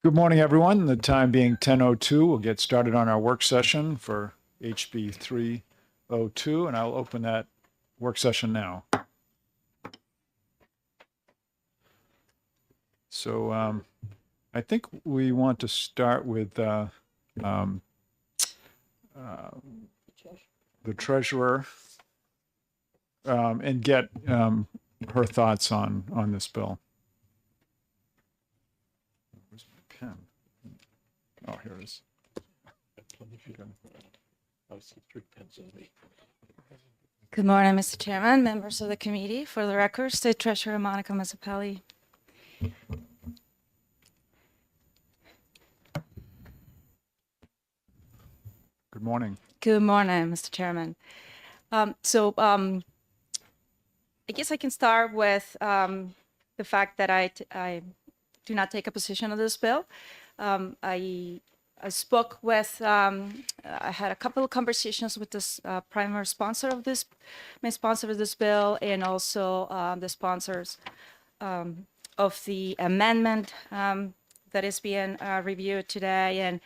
Good morning, everyone. The time being 10:02, we'll get started on our work session for HB 302, and I'll open that work session now. So I think we want to start with the treasurer and get her thoughts on this bill. Where's my pen? Oh, here it is. Good morning, Mr. Chairman, members of the committee. For the record, State Treasurer Monica Mazzapelli. Good morning. Good morning, Mr. Chairman. I guess I can start with the fact that I do not take a position on this bill. I spoke with, I had a couple of conversations with this primary sponsor of this, main sponsor of this bill, and also the sponsors of the amendment that is being reviewed today. And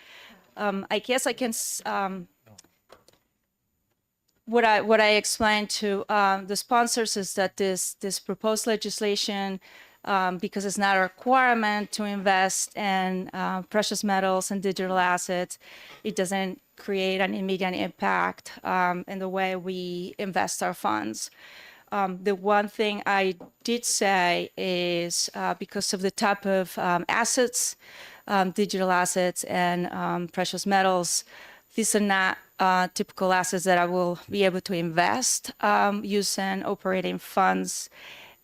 I guess I can, what I explained to the sponsors is that this proposed legislation, because it's not a requirement to invest in precious metals and digital assets, it doesn't create an immediate impact in the way we invest our funds. The one thing I did say is because of the type of assets, digital assets and precious metals, these are not typical assets that I will be able to invest using operating funds,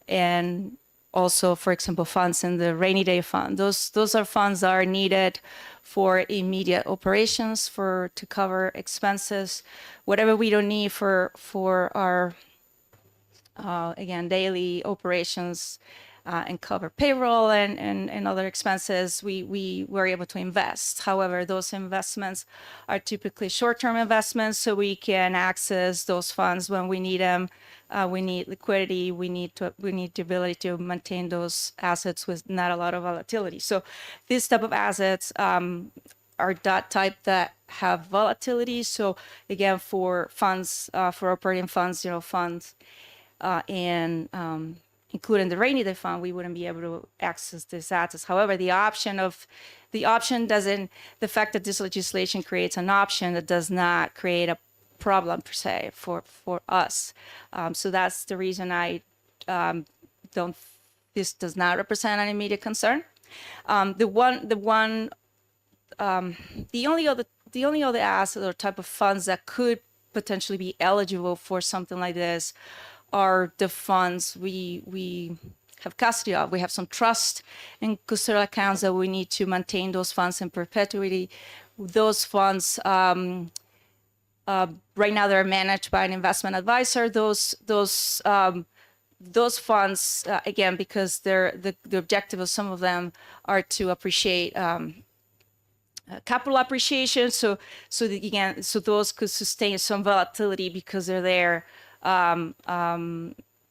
and also, for example, funds in the rainy day fund. Those are funds that are needed for immediate operations, to cover expenses, whatever we don't need for our again, daily operations and cover payroll and other expenses, we were able to invest. However, those investments are typically short-term investments, so we can access those funds when we need them. We need liquidity. We need the ability to maintain those assets with not a lot of volatility. So these type of assets are that type that have volatility. So again, for funds, for operating funds, funds, and including the rainy day fund, we wouldn't be able to access these assets. However, the fact that this legislation creates an option, that does not create a problem per se for us. So that's the reason I this does not represent an immediate concern. The only other asset or type of funds that could potentially be eligible for something like this are the funds we have custody of. We have some trust and custodial accounts that we need to maintain those funds in perpetuity. Those funds, right now, they're managed by an investment advisor. Those funds, again, because the objective of some of them are to appreciate capital appreciation. So those could sustain some volatility because they're there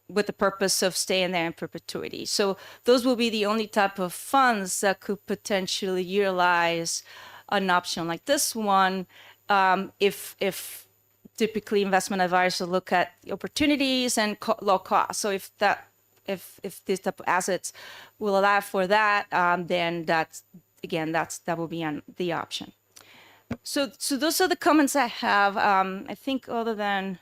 with the purpose of staying there in perpetuity. So those will be the only type of funds that could potentially utilize an option like this one, if typically investment advisors look at the opportunities and low cost. So if this type of assets will allow for that, then that will be on the option. So those are the comments I have. I think other than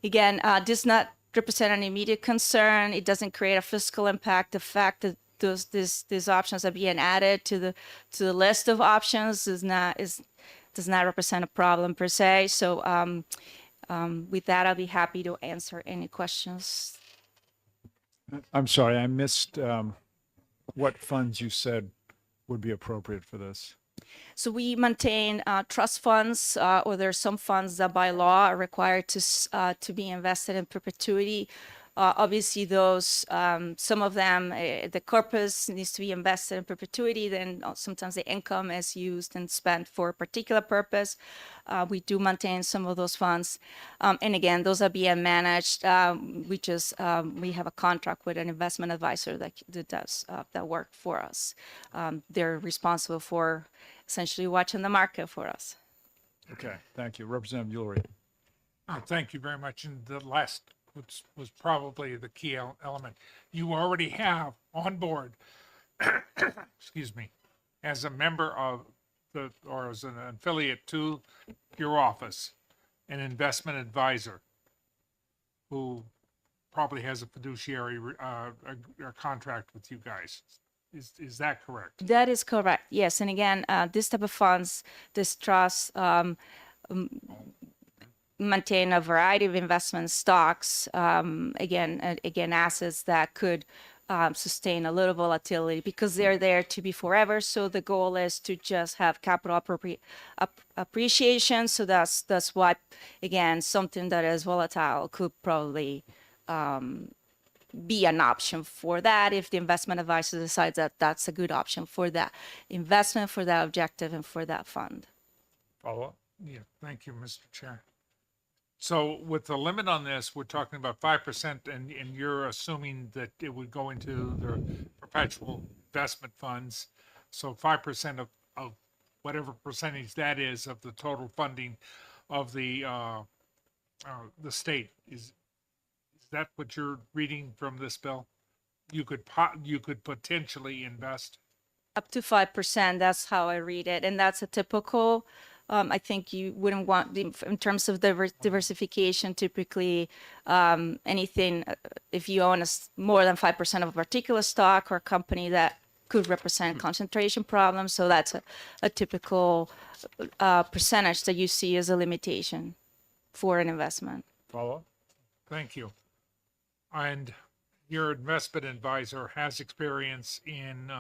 again, does not represent an immediate concern. It doesn't create a fiscal impact. The fact that these options are being added to the list of options does not represent a problem per se. So with that, I'll be happy to answer any questions. I'm sorry, I missed what funds you said would be appropriate for this. So we maintain trust funds, or there are some funds that by law are required to be invested in perpetuity. Obviously, those some of them, the corpus needs to be invested in perpetuity. Then sometimes the income is used and spent for a particular purpose. We do maintain some of those funds, and again, those are being managed. We have a contract with an investment advisor that does that work for us. They're responsible for essentially watching the market for us. Okay, thank you. Representative Ulrich. Thank you very much. And the last was probably the key element. You already have on board, excuse me, as a member of or as an affiliate to your office, an investment advisor who probably has a fiduciary a contract with you guys. Is that correct? That is correct. Yes, and again, this type of funds, this trust, maintain a variety of investment stocks. Again, assets that could sustain a little volatility because they're there to be forever. So the goal is to just have capital appreciation. So that's why, again, something that is volatile could probably be an option for that if the investment advisor decides that that's a good option for that investment, for that objective, and for that fund. Follow up? Yeah, thank you, Mr. Chair. So with the limit on this, we're talking about 5%, and you're assuming that it would go into the perpetual investment funds. So 5% of whatever percentage that is of the total funding of the state. Is that what you're reading from this bill? You could potentially invest Up to 5%, that's how I read it. And that's a typical, I think you wouldn't want, in terms of diversification, typically anything, if you own more than 5% of a particular stock or company, that could represent concentration problems. So that's a typical percentage that you see as a limitation for an investment. Follow up? Thank you. And your investment advisor has experience in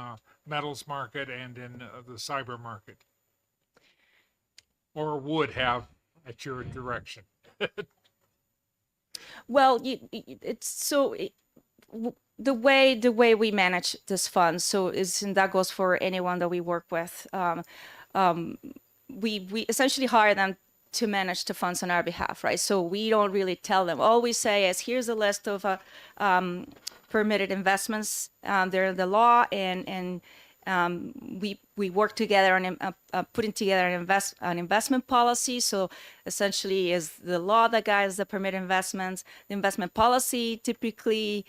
metals market and in the cyber market, or would have at your direction. Well, the way we manage this fund, and that goes for anyone that we work with. We essentially hire them to manage the funds on our behalf, right? So we don't really tell them. All we say is, here's a list of permitted investments. They're in the law, and we work together on putting together an investment policy. So essentially, is the law that guides the permitted investments. The investment policy typically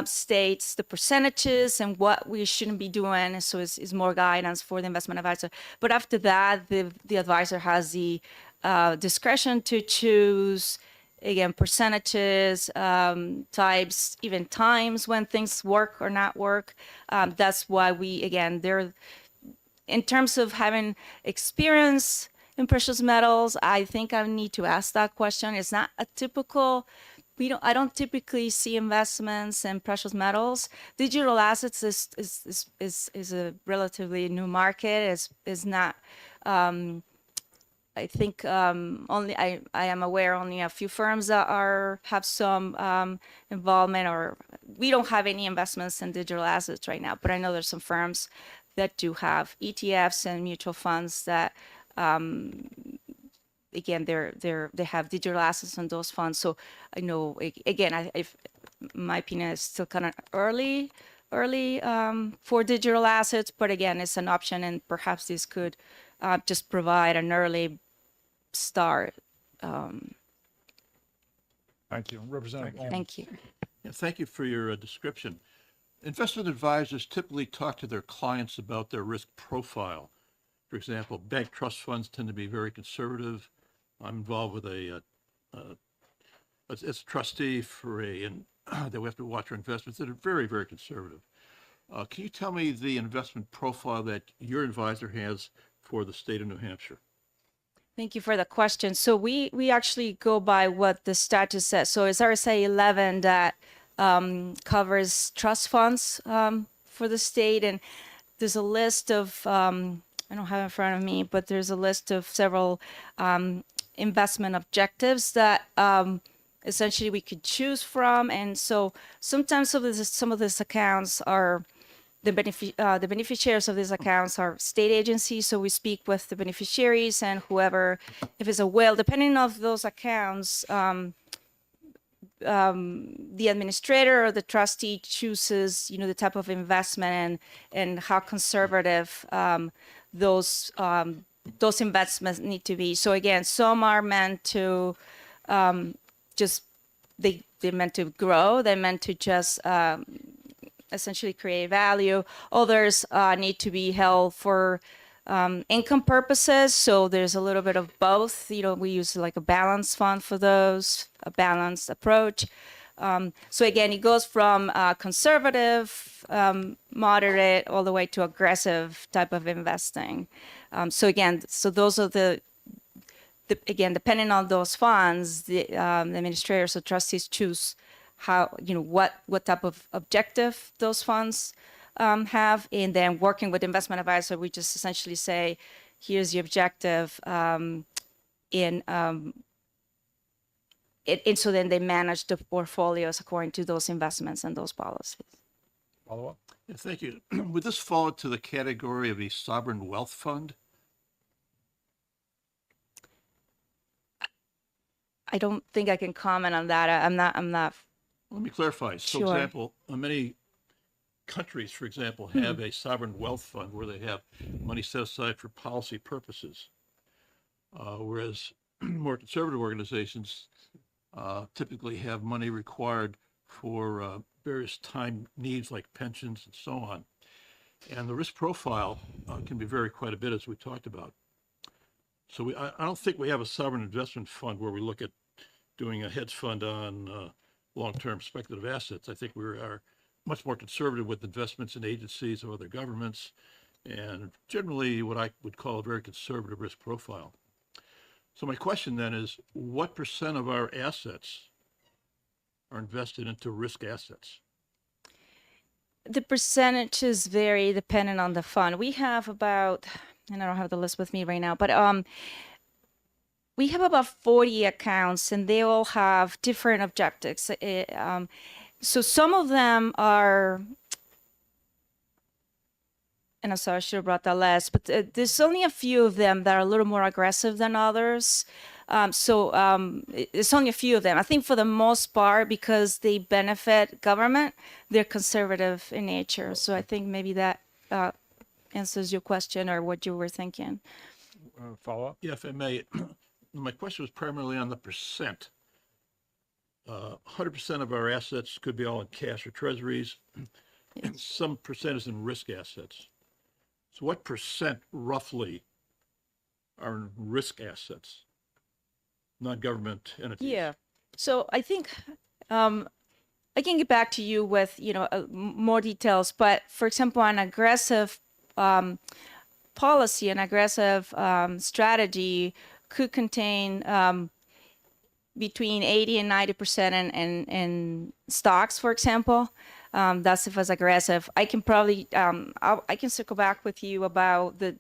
states the percentages and what we shouldn't be doing. So it's more guidance for the investment advisor. But after that, the advisor has the discretion to choose, again, percentages, types, even times when things work or not work. That's why in terms of having experience in precious metals, I think I need to ask that question. It's not a typical, I don't typically see investments in precious metals. Digital assets is a relatively new market. Is not, I think I am aware only a few firms that have some involvement, or we don't have any investments in digital assets right now, but I know there's some firms that do have ETFs and mutual funds that again they have digital assets in those funds. So I know, again, my opinion is still kind of early for digital assets, but again, it's an option, and perhaps this could just provide an early start. Thank you. Representative Olmert. Thank you. Yeah, thank you for your description. Investment advisors typically talk to their clients about their risk profile. For example, bank trust funds tend to be very conservative. I'm involved with as a trustee for and that we have to watch our investments that are very, very conservative. Can you tell me the investment profile that your advisor has for the state of New Hampshire? Thank you for the question. So we actually go by what the statute says. So it's RSA 11 that covers trust funds for the state, and there's a list of I don't have it in front of me, but there's a list of several investment objectives that essentially we could choose from. And so sometimes some of these accounts are the beneficiaries of these accounts are state agencies. So we speak with the beneficiaries and whoever, if it's a will, depending on those accounts, the administrator or the trustee chooses, the type of investment and how conservative those investments need to be. So again, some are meant to just they're meant to grow. They're meant to just essentially create value. Others need to be held for income purposes. So there's a little bit of both. We use like a balanced fund for those, a balanced approach. So again, it goes from conservative, moderate, all the way to aggressive type of investing. So those are again, depending on those funds, the administrators or trustees choose how, what type of objective those funds have. And then working with investment advisor, we just essentially say, here's the objective. And so then they manage the portfolios according to those investments and those policies. Follow up? Yeah, thank you. Would this fall into the category of a sovereign wealth fund? I don't think I can comment on that. I'm not. Let me clarify. So, Sure. for example, many countries, for example, have a sovereign wealth fund where they have money set aside for policy purposes, whereas more conservative organizations typically have money required for various time needs like pensions and so on. And the risk profile can be vary quite a bit, as we talked about. So I don't think we have a sovereign investment fund where we look at doing a hedge fund on long-term speculative assets. I think we are much more conservative with investments in agencies or other governments, and generally what I would call a very conservative risk profile. So my question then is, what % of our assets are invested into risk assets? The percentages vary depending on the fund. We have about, and I don't have the list with me right now, but we have about 40 accounts, and they all have different objectives. So some of them are, and I'm sorry, I should have brought that last, but there's only a few of them that are a little more aggressive than others. It's only a few of them. I think for the most part, because they benefit government, they're conservative in nature. So I think maybe that answers your question or what you were thinking. Follow up? Yeah, if I may, my question was primarily on the percent. 100% of our assets could be all in cash or treasuries, and some percent is in risk assets. So what percent roughly are in risk assets, non-government entities? Yeah. So I think I can get back to you with more details. But for example, an aggressive policy, an aggressive strategy could contain between 80 and 90% in stocks, for example. That's if it's aggressive. I can probably I can circle back with you about the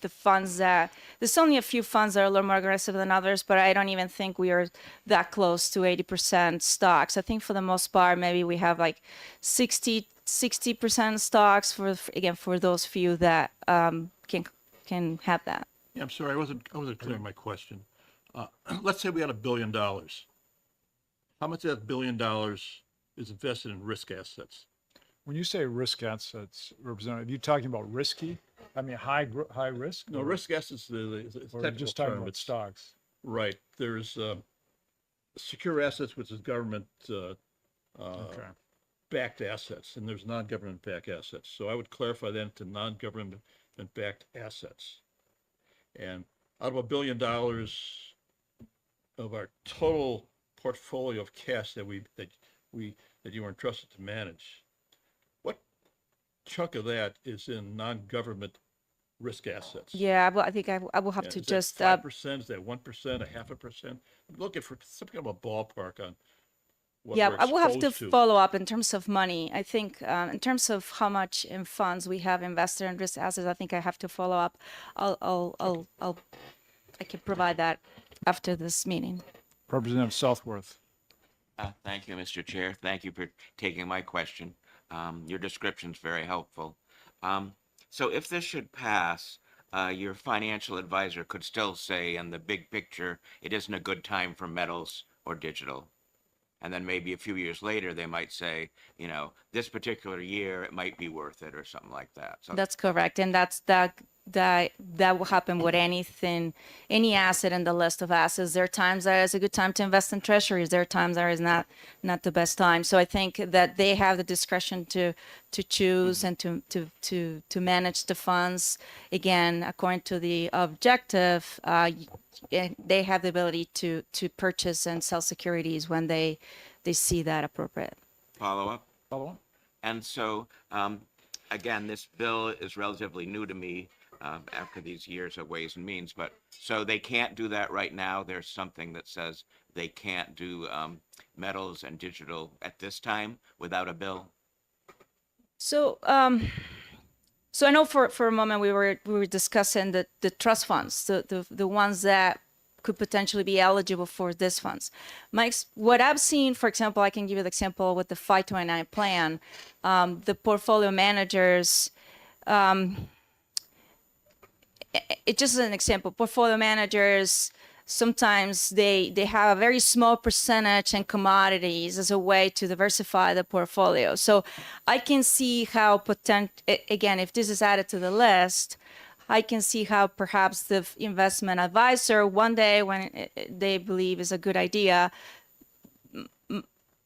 funds that there's only a few funds that are a little more aggressive than others, but I don't even think we are that close to 80% stocks. I think for the most part, maybe we have like 60% stocks for those few that can have that. Yeah, I'm sorry, I wasn't clear on my question. Let's say we had $1 billion. How much of that $1 billion is invested in risk assets? When you say risk assets, Representative, are you talking about risky? I mean, high risk? No, risk assets is a Or technical just talking term. about It's stocks? right. There's secure assets, which is government Okay. backed assets, and there's non-government backed assets. So I would clarify that to non-government backed assets. And out of $1 billion of our total portfolio of cash that you are entrusted to manage, what chunk of that is in non-government risk assets? Yeah, I think I will have Yeah, to is just that 5%? Is that 1%? 0.5%? I'm looking for some kind of a ballpark on what yeah, we're I will have to exposed follow up in terms of money. I think in terms of how much in funds we have invested in risk assets, I think I have to follow up. I can provide that after this meeting. Representative Southworth. Thank you, Mr. Chair. Thank you for taking my question. Your description's very helpful. So if this should pass, your financial advisor could still say in the big picture, it isn't a good time for metals or digital. And then maybe a few years later, they might say, you know, this particular year, it might be worth it or something like that. So That's correct, and that will happen with anything, any asset in the list of assets. There are times that it's a good time to invest in treasuries. There are times that is not the best time. So I think that they have the discretion to choose and to manage the funds. Again, according to the objective, they have the ability to purchase and sell securities when they see that appropriate. follow up. Follow on? And so, again, this bill is relatively new to me after these years of Ways and Means, but so they can't do that right now. There's something that says they can't do metals and digital at this time without a bill. So, so I know for a moment we were discussing the trust funds, the ones that could potentially be eligible for this funds. What I've seen, for example, I can give you the example with the 529 plan. The portfolio managers, it just as an example, portfolio managers, sometimes they have a very small percentage in commodities as a way to diversify the portfolio. So I can see how again, if this is added to the list, I can see how perhaps the investment advisor one day when they believe is a good idea,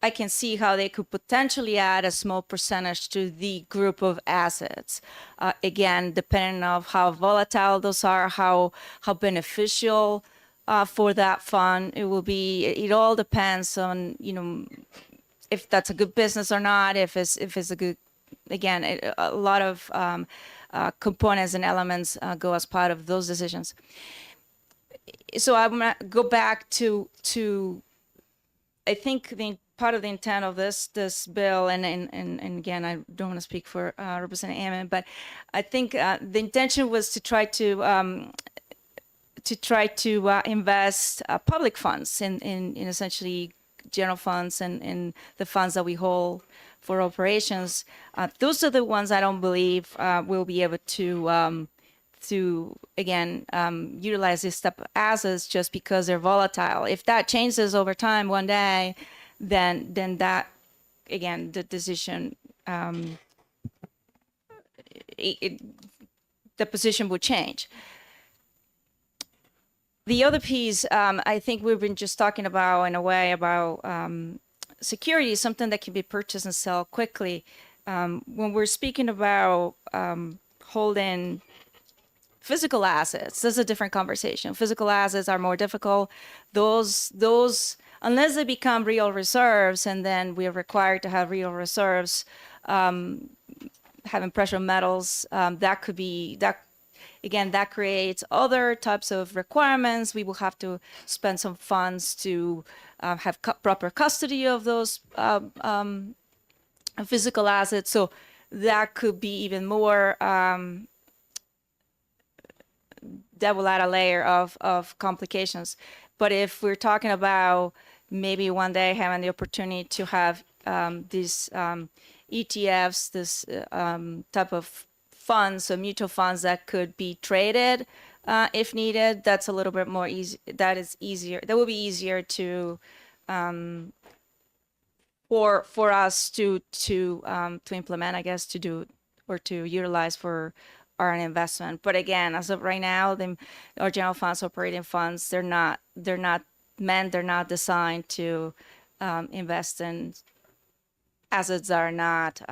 I can see how they could potentially add a small percentage to the group of assets. Again, depending on how volatile those are, how beneficial for that fund it will be. It all depends on, you know, if that's a good business or not, if it's a good, again, a lot of components and elements go as part of those decisions. So I'm gonna go back to I think part of the intent of this bill, and again, I don't want to speak for Representative Ammon, but I think the intention was to try to invest public funds in essentially general funds and the funds that we hold for operations. Those are the ones I don't believe will be able to again utilize these type of assets just because they're volatile. If that changes over time one day, then that, again, the decision, the position would change. The other piece, I think we've been just talking about in a way about security is something that can be purchased and sell quickly. When we're speaking about holding physical assets, this is a different conversation. Physical assets are more difficult. Those unless they become real reserves, and then we are required to have real reserves, having precious metals, that could be that. Again, that creates other types of requirements. We will have to spend some funds to have proper custody of those physical assets. So that could be even more, that will add a layer of complications. But if we're talking about maybe one day having the opportunity to have these ETFs, this type of funds, so mutual funds that could be traded if needed, that's a little bit more easy. That is easier. That will be easier to for us to implement, I guess, to do or to utilize for our investment. But again, as of right now, our general funds, operating funds, they're not designed to invest in assets that are not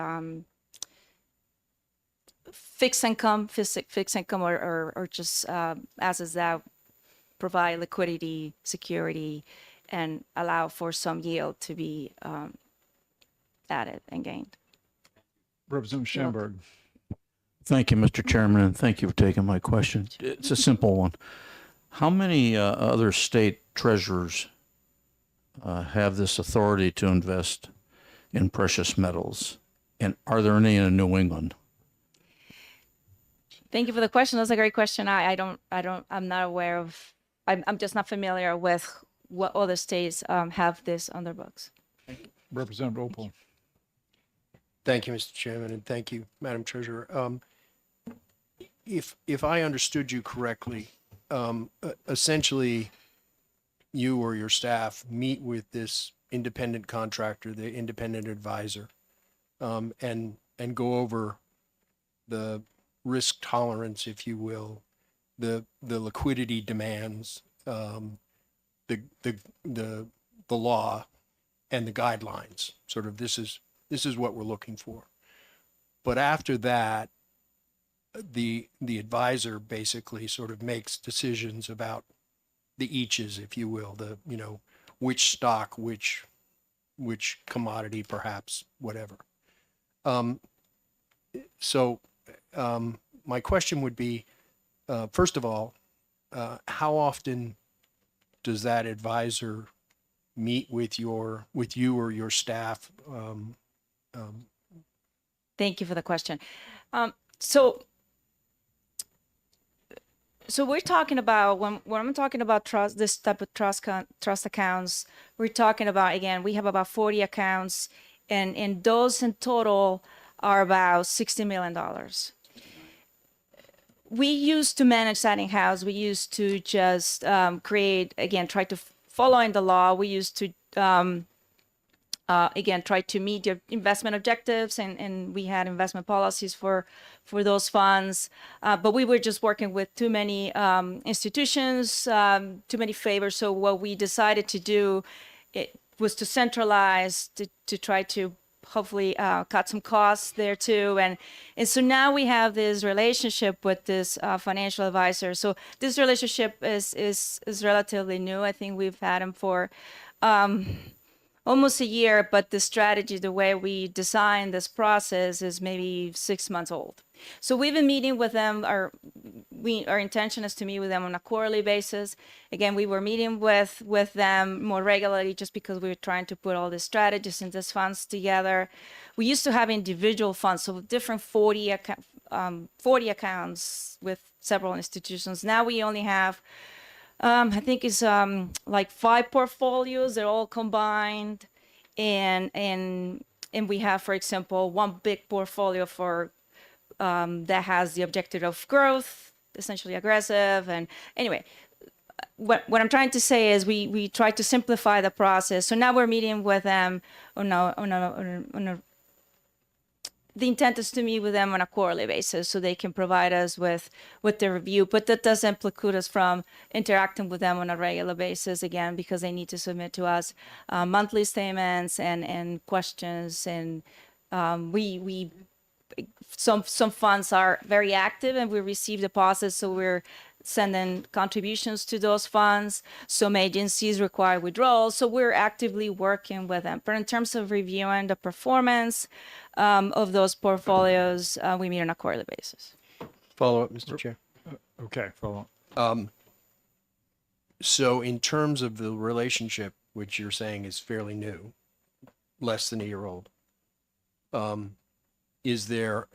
fixed income or just assets that provide liquidity, security, and allow for some yield to be added and gained. Representative Schamberg. Thank you, Mr. Chairman, and thank you for taking my question. It's a simple one. How many other state treasurers have this authority to invest in precious metals? And are there any in New England? Thank you for the question. That's a great question. I'm not aware of, I'm just not familiar with what other states have this on their books. Representative Opal. Thank you, Mr. Chairman, and thank you, Madam Treasurer. If I understood you correctly, essentially, you or your staff meet with this independent contractor, the independent advisor, and go over the risk tolerance, if you will, the liquidity demands, the law, and the guidelines. Sort of this is what we're looking for. But after that, the advisor basically sort of makes decisions about the eaches, if you will, which stock, which commodity, perhaps, whatever. So my question would be, first of all, how often does that advisor meet with you or your staff? Thank you for the question. So we're talking about when I'm talking about trust, this type of trust accounts, we're talking about, again, we have about 40 accounts, and those in total are about $60 million. We used to manage that in-house. We used to just try to follow in the law. We used to try to meet your investment objectives, and we had investment policies for those funds. But we were just working with too many institutions, too many favors. So what we decided to do was to centralize, to try to hopefully cut some costs there too. And so now we have this relationship with this financial advisor. So this relationship is relatively new. I think we've had him for almost a year, but the strategy, the way we design this process is maybe 6 months old. So we've been meeting with them. Our intention is to meet with them on a quarterly basis. Again, we were meeting with them more regularly just because we were trying to put all the strategies and these funds together. We used to have individual funds, so different 40 accounts with several institutions. Now we only have I think it's like 5 portfolios. They're all combined, and we have, for example, one big portfolio for that has the objective of growth, essentially aggressive. And anyway, what I'm trying to say is we try to simplify the process. So now we're meeting with them the intent is to meet with them on a quarterly basis so they can provide us with their review. But that doesn't preclude us from interacting with them on a regular basis, again, because they need to submit to us monthly statements and questions. And some funds are very active and we receive deposits, so we're sending contributions to those funds. Some agencies require withdrawals, so we're actively working with them. But in terms of reviewing the performance of those portfolios, we meet on a quarterly basis. Follow up, Mr. Chair. Okay, follow. So in terms of the relationship, which you're saying is fairly new, less than a year old, is there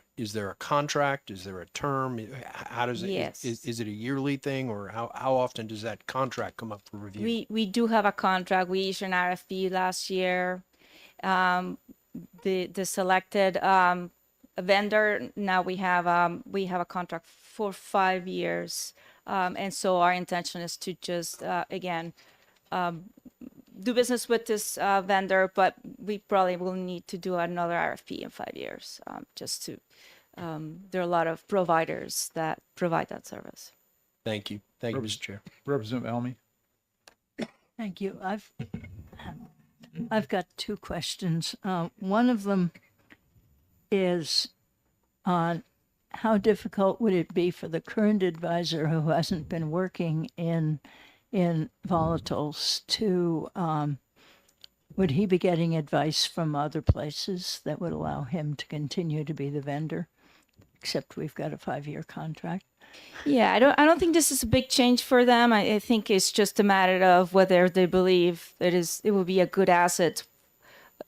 a contract? Is there a term? How does it? Yes. Is it a yearly thing, or how often does that contract come up for review? We do have a contract. We issued an RFP last year. The selected vendor, now we have a contract for 5 years, and so our intention is to just do business with this vendor, but we probably will need to do another RFP in 5 years. There are a lot of providers that provide that service. Thank you, Mr. Chair. Representative Elmy. Thank you. I've got 2 questions. One of them is on how difficult would it be for the current advisor who hasn't been working in volatiles to, would he be getting advice from other places that would allow him to continue to be the vendor, except we've got a 5-year contract? Yeah, I don't think this is a big change for them. I think it's just a matter of whether they believe it will be a good asset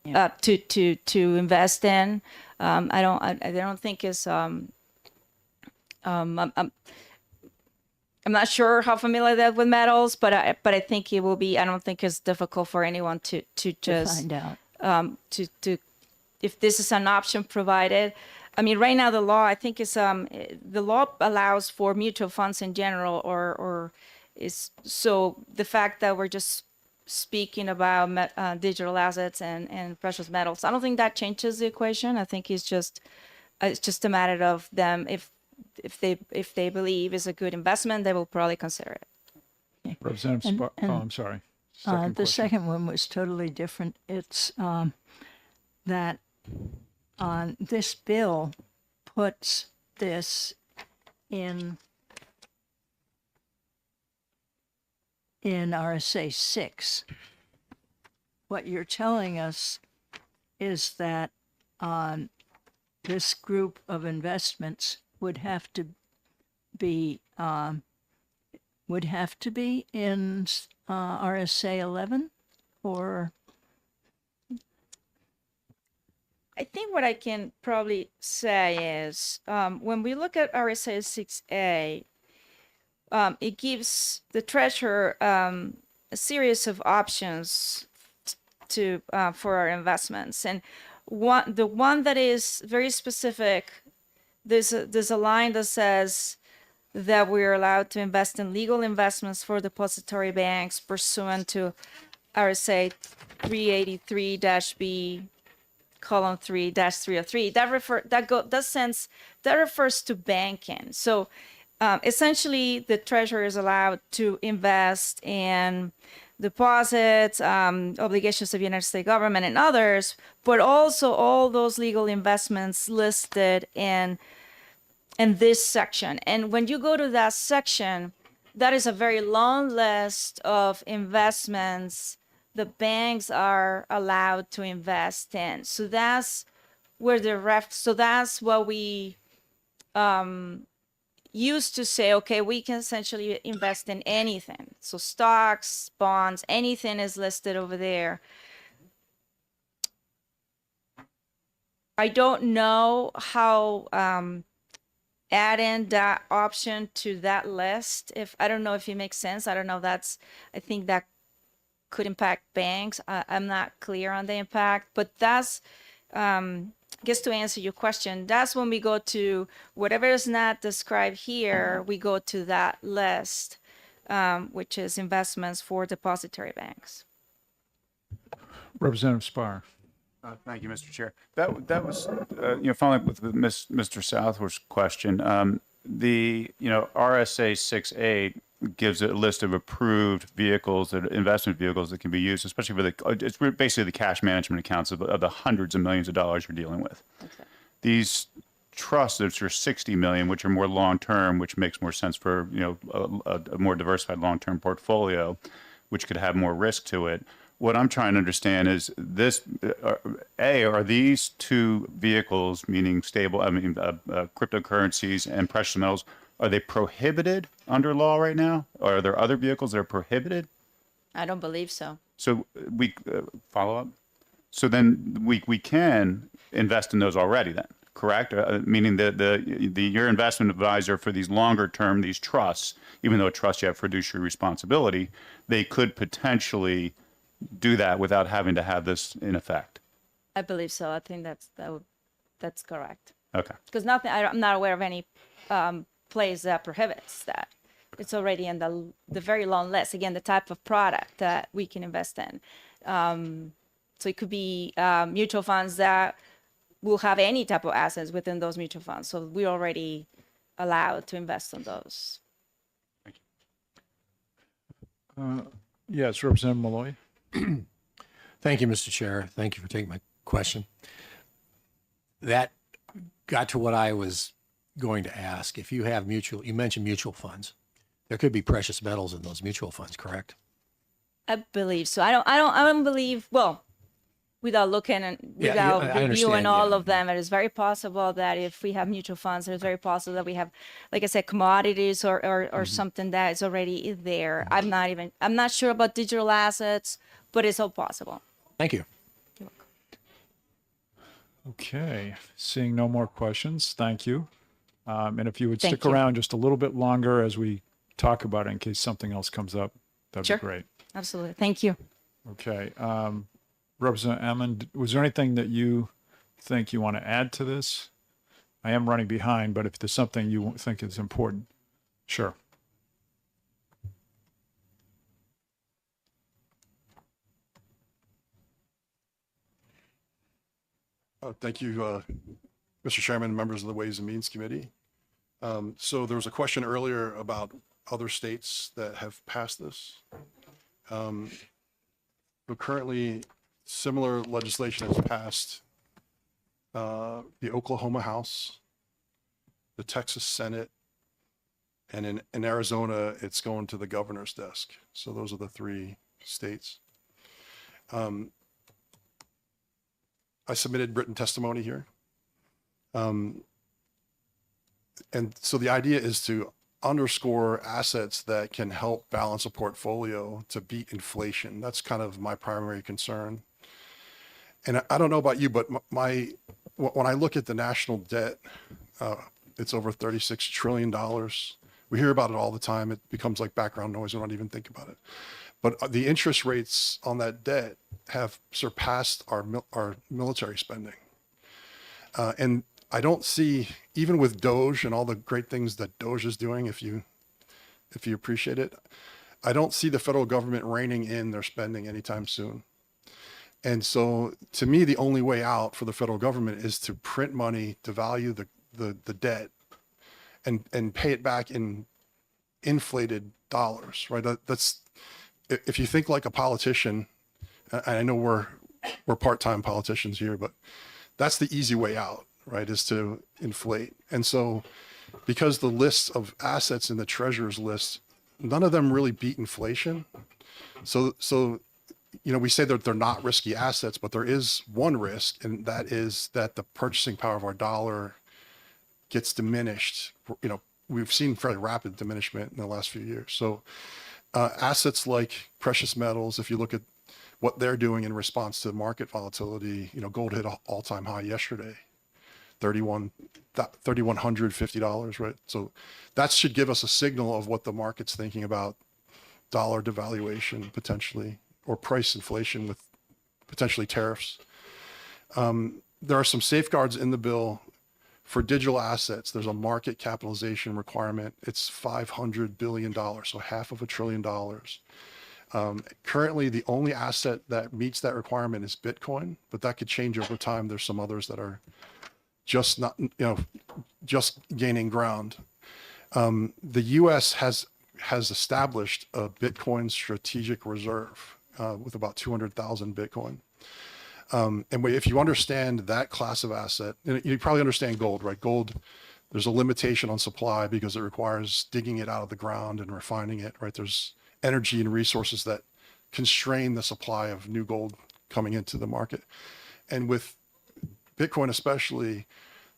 to invest in. I don't think it's I'm not sure how familiar that with metals, but I think it will be. I don't think it's difficult for anyone to just find out. to if this is an option provided. I mean, right now the law, I think is the law allows for mutual funds in general, or is so the fact that we're just speaking about digital assets and precious metals, I don't think that changes the equation. I think it's just a matter of them if they believe it's a good investment, they will probably consider it. Representative Spar, oh, I'm sorry. Second The question. second one was totally different. It's that this bill puts this in RSA 6. What you're telling us is that this group of investments would have to be in RSA 11, or I think what I can probably say is when we look at RSA 6A, it gives the treasurer a series of options to for our investments, and the one that is very specific, there's a line that says that we are allowed to invest in legal investments for depository banks pursuant to RSA 383-B column 3-303. That refers to banking. So essentially, the treasurer is allowed to invest in deposits, obligations of the United States government and others, but also all those legal investments listed in this section. And when you go to that section, that is a very long list of investments the banks are allowed to invest in. So that's where that's what we used to say, okay, we can essentially invest in anything. So stocks, bonds, anything is listed over there. I don't know how adding that option to that list, I don't know if it makes sense. I don't know. I think that could impact banks. I'm not clear on the impact, but that's, I guess to answer your question, that's when we go to whatever is not described here, we go to that list, which is investments for depository banks. Representative Spar. Thank you, Mr. Chair. That was, following up with Mr. Southworth's question, RSA 6A gives a list of approved vehicles, investment vehicles that can be used, especially for it's basically the cash management accounts of the hundreds of millions of dollars you're dealing with. Okay. These trusts, which are 60 million, which are more long-term, which makes more sense for, a more diversified long-term portfolio, which could have more risk to it. What I'm trying to understand is this, are these two vehicles, meaning cryptocurrencies and precious metals, are they prohibited under law right now? Or are there other vehicles that are prohibited? I don't believe so. So we follow up. So then we can invest in those already then, correct? Meaning your investment advisor for these longer term, these trusts, even though a trust you have fiduciary responsibility, they could potentially do that without having to have this in effect. I believe so. I think that's correct. Okay. Because I'm not aware of any place that prohibits that. It's already in the very long list. Again, the type of product that we can invest in. So it could be mutual funds that will have any type of assets within those mutual funds. So we're already allowed to invest in those. Thank you. Yes, Representative Malloy. Thank you, Mr. Chair. Thank you for taking my question. That got to what I was going to ask. If you have you mentioned mutual funds. There could be precious metals in those mutual funds, correct? I believe so. I don't believe, well, without looking and without I reviewing understand, all yeah. of them, it is very possible that if we have mutual funds, it's very possible that we have, like I said, commodities or something that is already there. I'm not sure about digital assets, but it's all possible. Thank you. Okay, seeing no more questions, thank you. And if you would Thank stick you. around just a little bit longer as we talk about it in case something else comes up, that'd Sure. be great. Absolutely. Thank you. Okay. Representative Ammon, was there anything that you think you want to add to this? I am running behind, but if there's something you think is important, sure. Thank you, Mr. Chairman, members of the Ways and Means Committee. So there was a question earlier about other states that have passed this. But currently, similar legislation has passed the Oklahoma House, the Texas Senate, and in Arizona, it's going to the governor's desk. So those are the 3 states. I submitted written testimony here. And so the idea is to underscore assets that can help balance a portfolio to beat inflation. That's kind of my primary concern. And I don't know about you, but when I look at the national debt, it's over $36 trillion. We hear about it all the time. It becomes like background noise. We don't even think about it. But the interest rates on that debt have surpassed our military spending. And I don't see, even with Doge and all the great things that Doge is doing, if you appreciate it, I don't see the federal government reining in their spending anytime soon. And so to me, the only way out for the federal government is to print money, to value the debt and pay it back in inflated dollars, right? That's, if you think like a politician, and I know we're part-time politicians here, but that's the easy way out, right? Is to inflate. And so because the lists of assets in the treasurer's list, none of them really beat inflation. So, you know, we say that they're not risky assets, but there is one risk, and that is that the purchasing power of our dollar gets diminished. You know, we've seen fairly rapid diminishment in the last few years. So assets like precious metals, if you look at what they're doing in response to market volatility, you know, gold hit an all-time high yesterday, $3,150, right? So that should give us a signal of what the market's thinking about dollar devaluation potentially, or price inflation with potentially tariffs. There are some safeguards in the bill for digital assets. There's a market capitalization requirement. It's $500 billion, so $500 billion. Currently, the only asset that meets that requirement is Bitcoin, but that could change over time. There's some others that are just not, you know, just gaining ground. The U.S. has established a Bitcoin strategic reserve with about 200,000 Bitcoin. And if you understand that class of asset, and you probably understand gold, right? Gold, there's a limitation on supply because it requires digging it out of the ground and refining it, right? There's energy and resources that constrain the supply of new gold coming into the market. And with Bitcoin especially,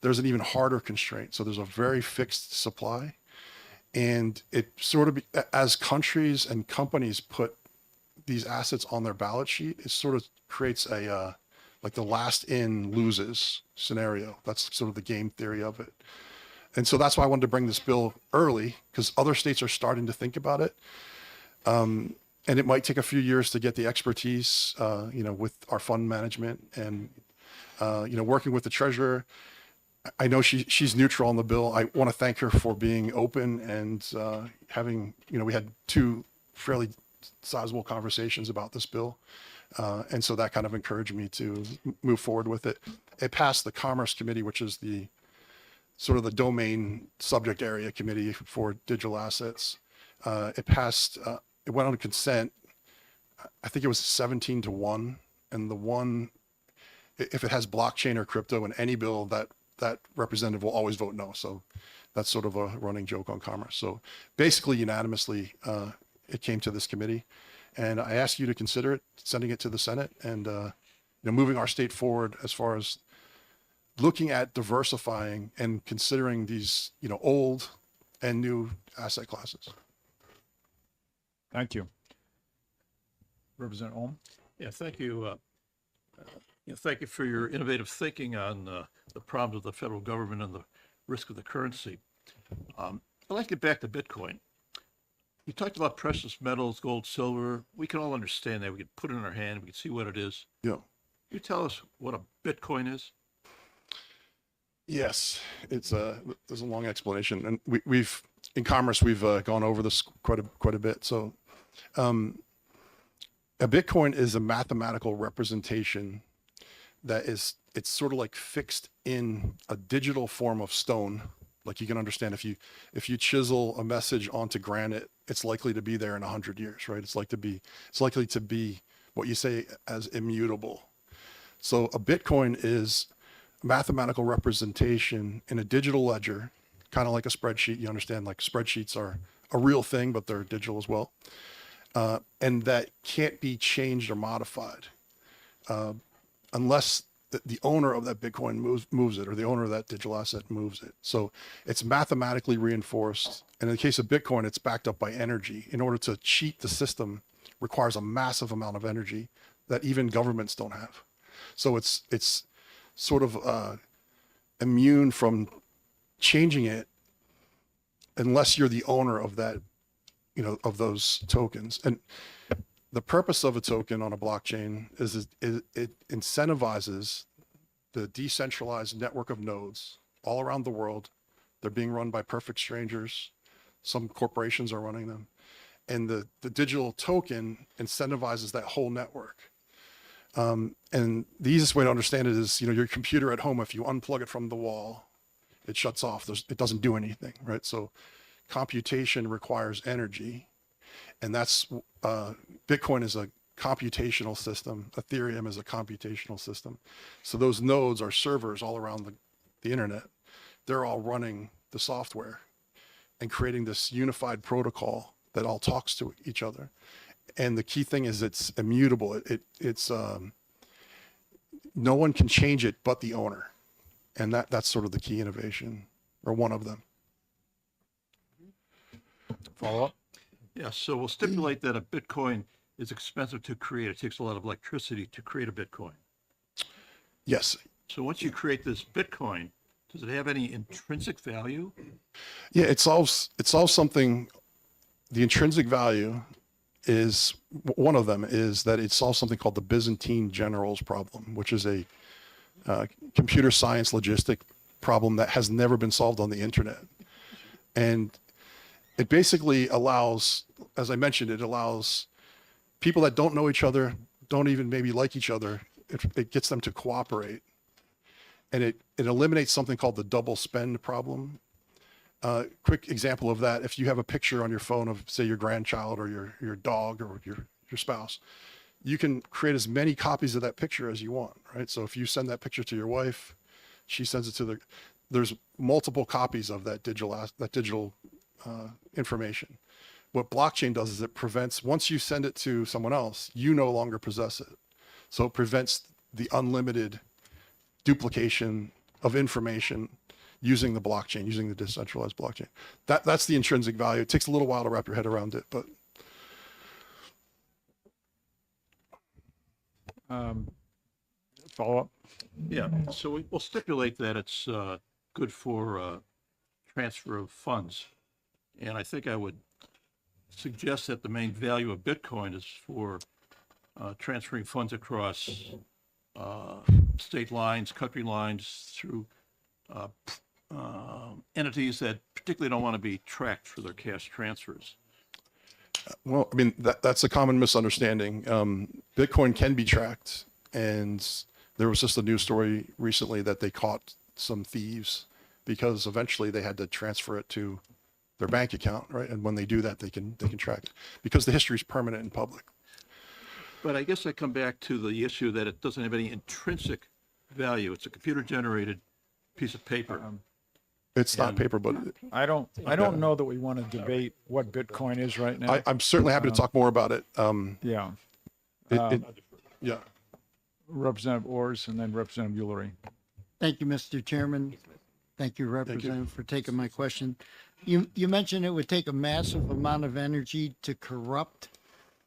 there's an even harder constraint. So there's a very fixed supply. And it sort of, as countries and companies put these assets on their balance sheet, it sort of creates a, like the last in loses scenario. That's sort of the game theory of it. And so that's why I wanted to bring this bill early, because other states are starting to think about it. And it might take a few years to get the expertise, you know, with our fund management and, you know, working with the treasurer. I know she's neutral on the bill. I want to thank her for being open and having, you know, we had 2 fairly sizable conversations about this bill. And so that kind of encouraged me to move forward with it. It passed the Commerce Committee, which is the sort of the domain subject area committee for digital assets. It passed, it went on consent. I think it was 17-1. And the one, if it has blockchain or crypto in any bill, that representative will always vote no. So that's sort of a running joke on Commerce. So basically unanimously, it came to this committee, and I ask you to consider it, sending it to the Senate, and you know, moving our state forward as far as looking at diversifying and considering these, you know, old and new asset classes. Thank you. Representative Ohm? Yeah, thank you. Thank you for your innovative thinking on the problems of the federal government and the risk of the currency. I'd like to get back to Bitcoin. You talked about precious metals, gold, silver. We can all understand that. We can put it in our hand. We can see what it is. Yeah. you tell us what a Bitcoin is? Yes, there's a long explanation, and we've in commerce we've gone over this quite a bit. So, a Bitcoin is a mathematical representation it's sort of like fixed in a digital form of stone. Like you can understand if you chisel a message onto granite, it's likely to be there in 100 years, right? It's likely to be what you say as immutable. So a Bitcoin is mathematical representation in a digital ledger, kind of like a spreadsheet. You understand, like spreadsheets are a real thing, but they're digital as well. And that can't be changed or modified unless the owner of that Bitcoin moves it, or the owner of that digital asset moves it. So it's mathematically reinforced. And in the case of Bitcoin, it's backed up by energy. In order to cheat the system requires a massive amount of energy that even governments don't have. So it's sort of immune from changing it unless you're the owner of that, of those tokens. And the purpose of a token on a blockchain is it incentivizes the decentralized network of nodes all around the world. They're being run by perfect strangers. Some corporations are running them. And the digital token incentivizes that whole network. And the easiest way to understand it is, your computer at home, if you unplug it from the wall, it shuts off. It doesn't do anything, right? So computation requires energy. And that's, Bitcoin is a computational system. Ethereum is a computational system. So those nodes are servers all around the internet. They're all running the software and creating this unified protocol that all talks to each other. And the key thing is it's immutable. It's no one can change it but the owner. And that's sort of the key innovation, or one of them. Follow up? Yeah, so we'll stipulate that a Bitcoin is expensive to create. It takes a lot of electricity to create a Bitcoin. Yes. So once you create this Bitcoin, does it have any intrinsic value? Yeah, it solves something. The intrinsic value is, one of them is that it solves something called the Byzantine generals problem, which is a computer science logistic problem that has never been solved on the internet. And it basically allows, as I mentioned, it allows people that don't know each other, don't even maybe like each other, it gets them to cooperate. And it eliminates something called the double spend problem. Quick example of that, if you have a picture on your phone of, say, your grandchild or your dog or your spouse, you can create as many copies of that picture as you want, right? So if you send that picture to your wife, she sends it to there's multiple copies of that digital information. What blockchain does is it prevents, once you send it to someone else, you no longer possess it. So it prevents the unlimited duplication of information using the blockchain, using the decentralized blockchain. That's the intrinsic value. It takes a little while to wrap your head around it, but. Follow up? Yeah, so we'll stipulate that it's good for transfer of funds. And I think I would suggest that the main value of Bitcoin is for transferring funds across state lines, country lines, through entities that particularly don't want to be tracked for their cash transfers. Well, I mean, that's a common misunderstanding. Bitcoin can be tracked, and there was just a news story recently that they caught some thieves because eventually they had to transfer it to their bank account, right? And when they do that, they can track it because the history is permanent in public. But I guess I come back to the issue that it doesn't have any intrinsic value. It's a computer-generated piece of paper. It's not paper, but I don't know that we want to debate what Bitcoin is right now. I'm certainly happy to talk more about it. Yeah. Yeah. Representative Orrs and then Representative Ullery. Thank you, Mr. Chairman. Thank you, Representative, for taking my question. You mentioned it would take a massive amount of energy to corrupt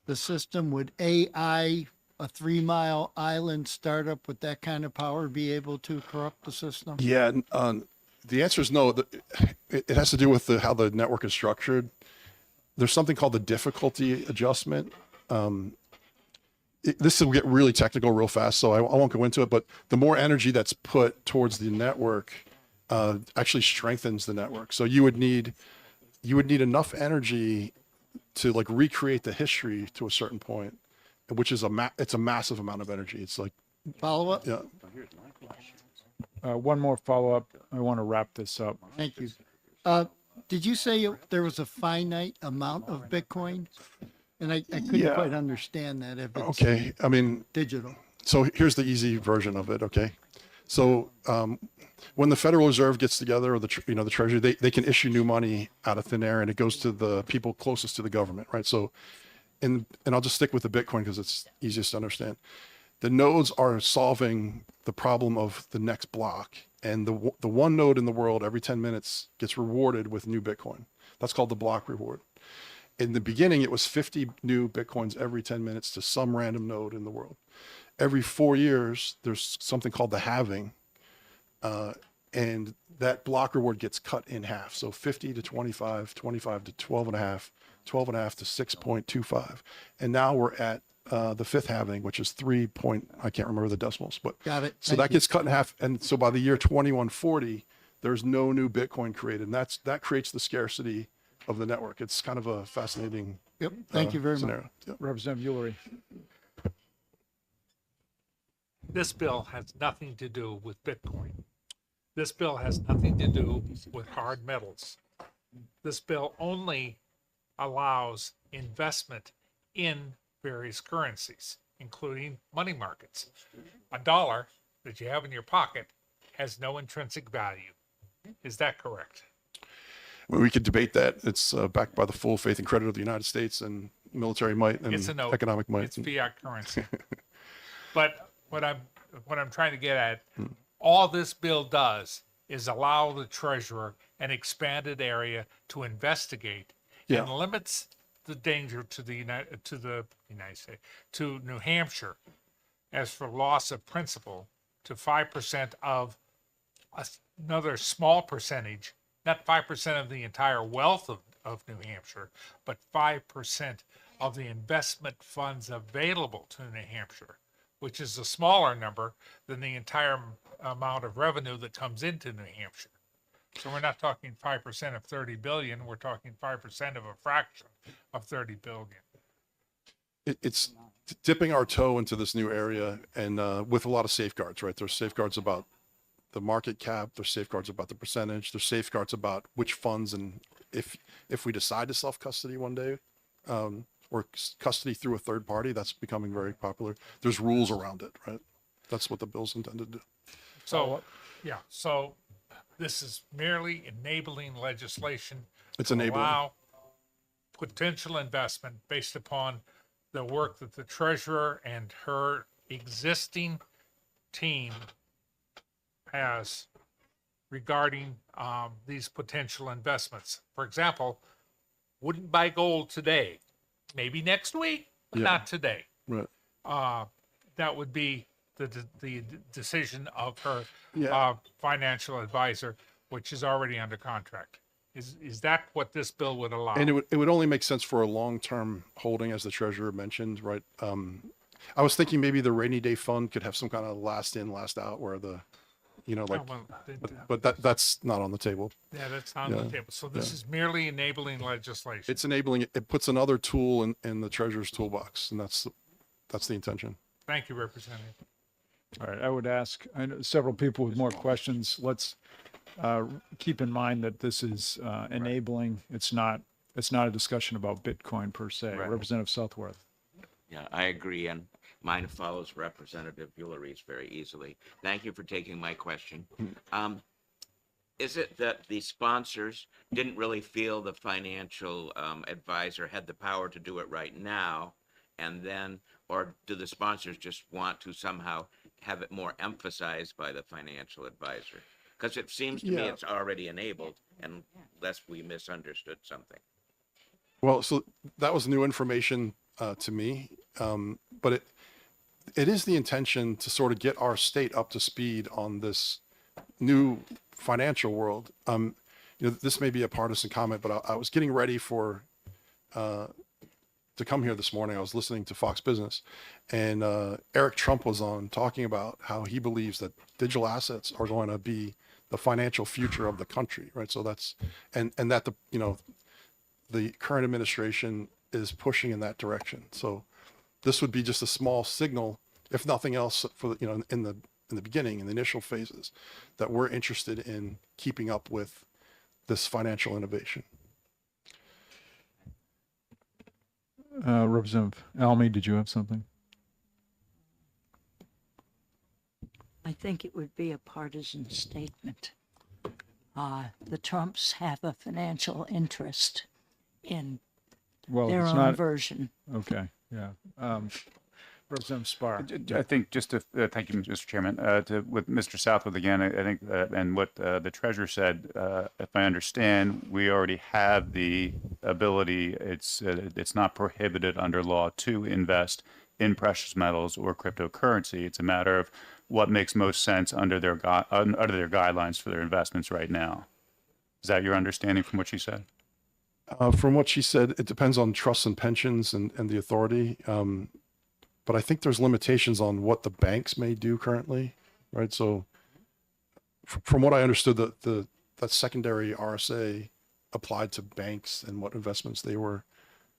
the system. Would AI, a 3 Mile Island startup with that kind of power, be able to corrupt the system? Yeah. The answer is no. It has to do with how the network is structured. There's something called the difficulty adjustment. this will get really technical real fast, so I won't go into it, but the more energy that's put towards the network actually strengthens the network. So you would need enough energy to like recreate the history to a certain point, which is it's a massive amount of energy. It's like, Follow up? yeah. One more follow-up. I want to wrap this up. Thank you. Did you say there was a finite amount of Bitcoin? And I couldn't Yeah. quite understand that if it's Okay. I mean, digital. so here's the easy version of it. Okay. So when the Federal Reserve gets together, or the Treasury, they can issue new money out of thin air, and it goes to the people closest to the government, right? So, and I'll just stick with the Bitcoin because it's easiest to understand. The nodes are solving the problem of the next block, and the one node in the world every 10 minutes gets rewarded with new Bitcoin. That's called the block reward. In the beginning, it was 50 new Bitcoins every 10 minutes to some random node in the world. Every 4 years, there's something called the halving, and that block reward gets cut in half. So 50 to 25, 25 to 12 and a half, 12 and a half to 6.25. And now we're at the fifth halving, which is 3 point, I can't remember the decimals, but Got it. so Thank that you. gets cut in half. And so by the year 2140, there's no new Bitcoin created. And that creates the scarcity of the network. It's kind of a fascinating Yep. Thank you very much. scenario. Yep. Representative Ulrich. This bill has nothing to do with Bitcoin. This bill has nothing to do with hard metals. This bill only allows investment in various currencies, including money markets. A dollar that you have in your pocket has no intrinsic value. Is that correct? Well, we could debate that. It's backed by the full faith and credit of the United States and military might and It's a note. economic might. It's fiat currency. But what I'm trying to get at, all this bill does is allow the treasurer an expanded area to investigate Yeah. and limits the danger to the United States, to New Hampshire, as for loss of principal, to 5% of another small percentage, not 5% of the entire wealth of New Hampshire, but 5% of the investment funds available to New Hampshire, which is a smaller number than the entire amount of revenue that comes into New Hampshire. So we're not talking 5% of 30 billion, we're talking 5% of a fraction of 30 billion. It's dipping our toe into this new area and with a lot of safeguards, right? There's safeguards about the market cap, there's safeguards about the percentage, there's safeguards about which funds, and if we decide to self-custody one day, or custody through a third party, that's becoming very popular. There's rules around it, right? That's what the bill's intended to do. So, yeah, so this is merely enabling legislation It's to enabling. allow potential investment based upon the work that the treasurer and her existing team has regarding these potential investments. For example, wouldn't buy gold today, maybe next week, but Yeah. not today. Right. That would be the decision of her Yeah. financial advisor, which is already under contract. Is that what this bill would allow? And it would only make sense for a long-term holding, as the treasurer mentioned, right? I was thinking maybe the rainy day fund could have some kind of last in, last out, where the, like, Well, but that's not on the table. yeah, that's not on the Yeah. table. So this is merely enabling legislation. It's enabling it. It puts another tool in the treasurer's toolbox, and that's the intention. Thank you, Representative. All right, I would ask, I know several people with more questions. Let's keep in mind that this is enabling. It's not a discussion about Bitcoin per se. Right. Representative Southworth. Yeah, I agree, and mine follows Representative Ulrich's very easily. Thank you for taking my question. Is it that the sponsors didn't really feel the financial advisor had the power to do it right now, and then, or do the sponsors just want to somehow have it more emphasized by the financial advisor? Because it seems to me Yeah. it's already enabled, unless we misunderstood something. Well, so that was new information to me, but it is the intention to sort of get our state up to speed on this new financial world. This may be a partisan comment, but I was getting ready for to come here this morning, I was listening to Fox Business, and Eric Trump was on talking about how he believes that digital assets are going to be the financial future of the country, right? So that's and that the current administration is pushing in that direction. So this would be just a small signal, if nothing else, for in the beginning, in the initial phases, that we're interested in keeping up with this financial innovation. Representative Almy, did you have something? I think it would be a partisan statement. The Trumps have a financial interest in Well, their it's own not, version. okay, yeah. Representative Spar. I think just to, thank you, Mr. Chairman, with Mr. Southworth again, I think, and what the treasurer said, if I understand, we already have the ability, it's not prohibited under law to invest in precious metals or cryptocurrency. It's a matter of what makes most sense under their guidelines for their investments right now. Is that your understanding from what she said? From what she said, it depends on trusts and pensions and the authority. But I think there's limitations on what the banks may do currently, right? So from what I understood, that secondary RSA applied to banks and what investments they were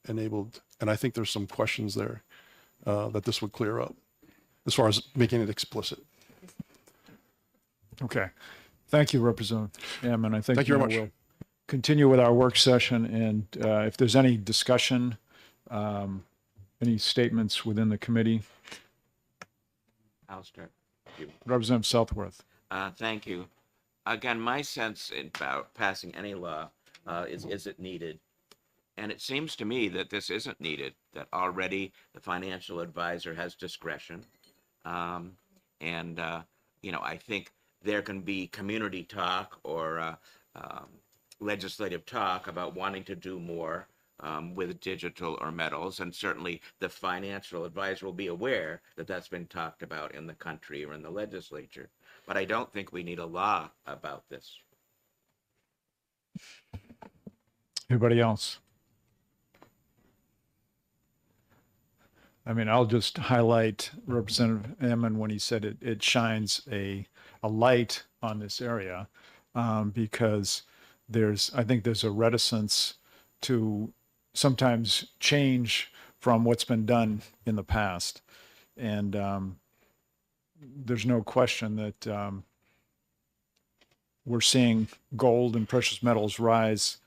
enabled. And I think there's some questions there that this would clear up as far as making it explicit. Okay. Thank you, Representative Hammond. I think Thank you very much. we'll continue with our work session, and if there's any discussion, any statements within the committee, I'll start. You. Representative Southworth. Thank you. Again, my sense about passing any law is it needed? And it seems to me that this isn't needed, that already the financial advisor has discretion. I think there can be community talk or legislative talk about wanting to do more with digital or metals, and certainly the financial advisor will be aware that that's been talked about in the country or in the legislature. But I don't think we need a law about this. Anybody else? I mean, I'll just highlight Representative Hammond when he said it shines a light on this area because I think there's a reticence to sometimes change from what's been done in the past. And there's no question that we're seeing gold and precious metals rise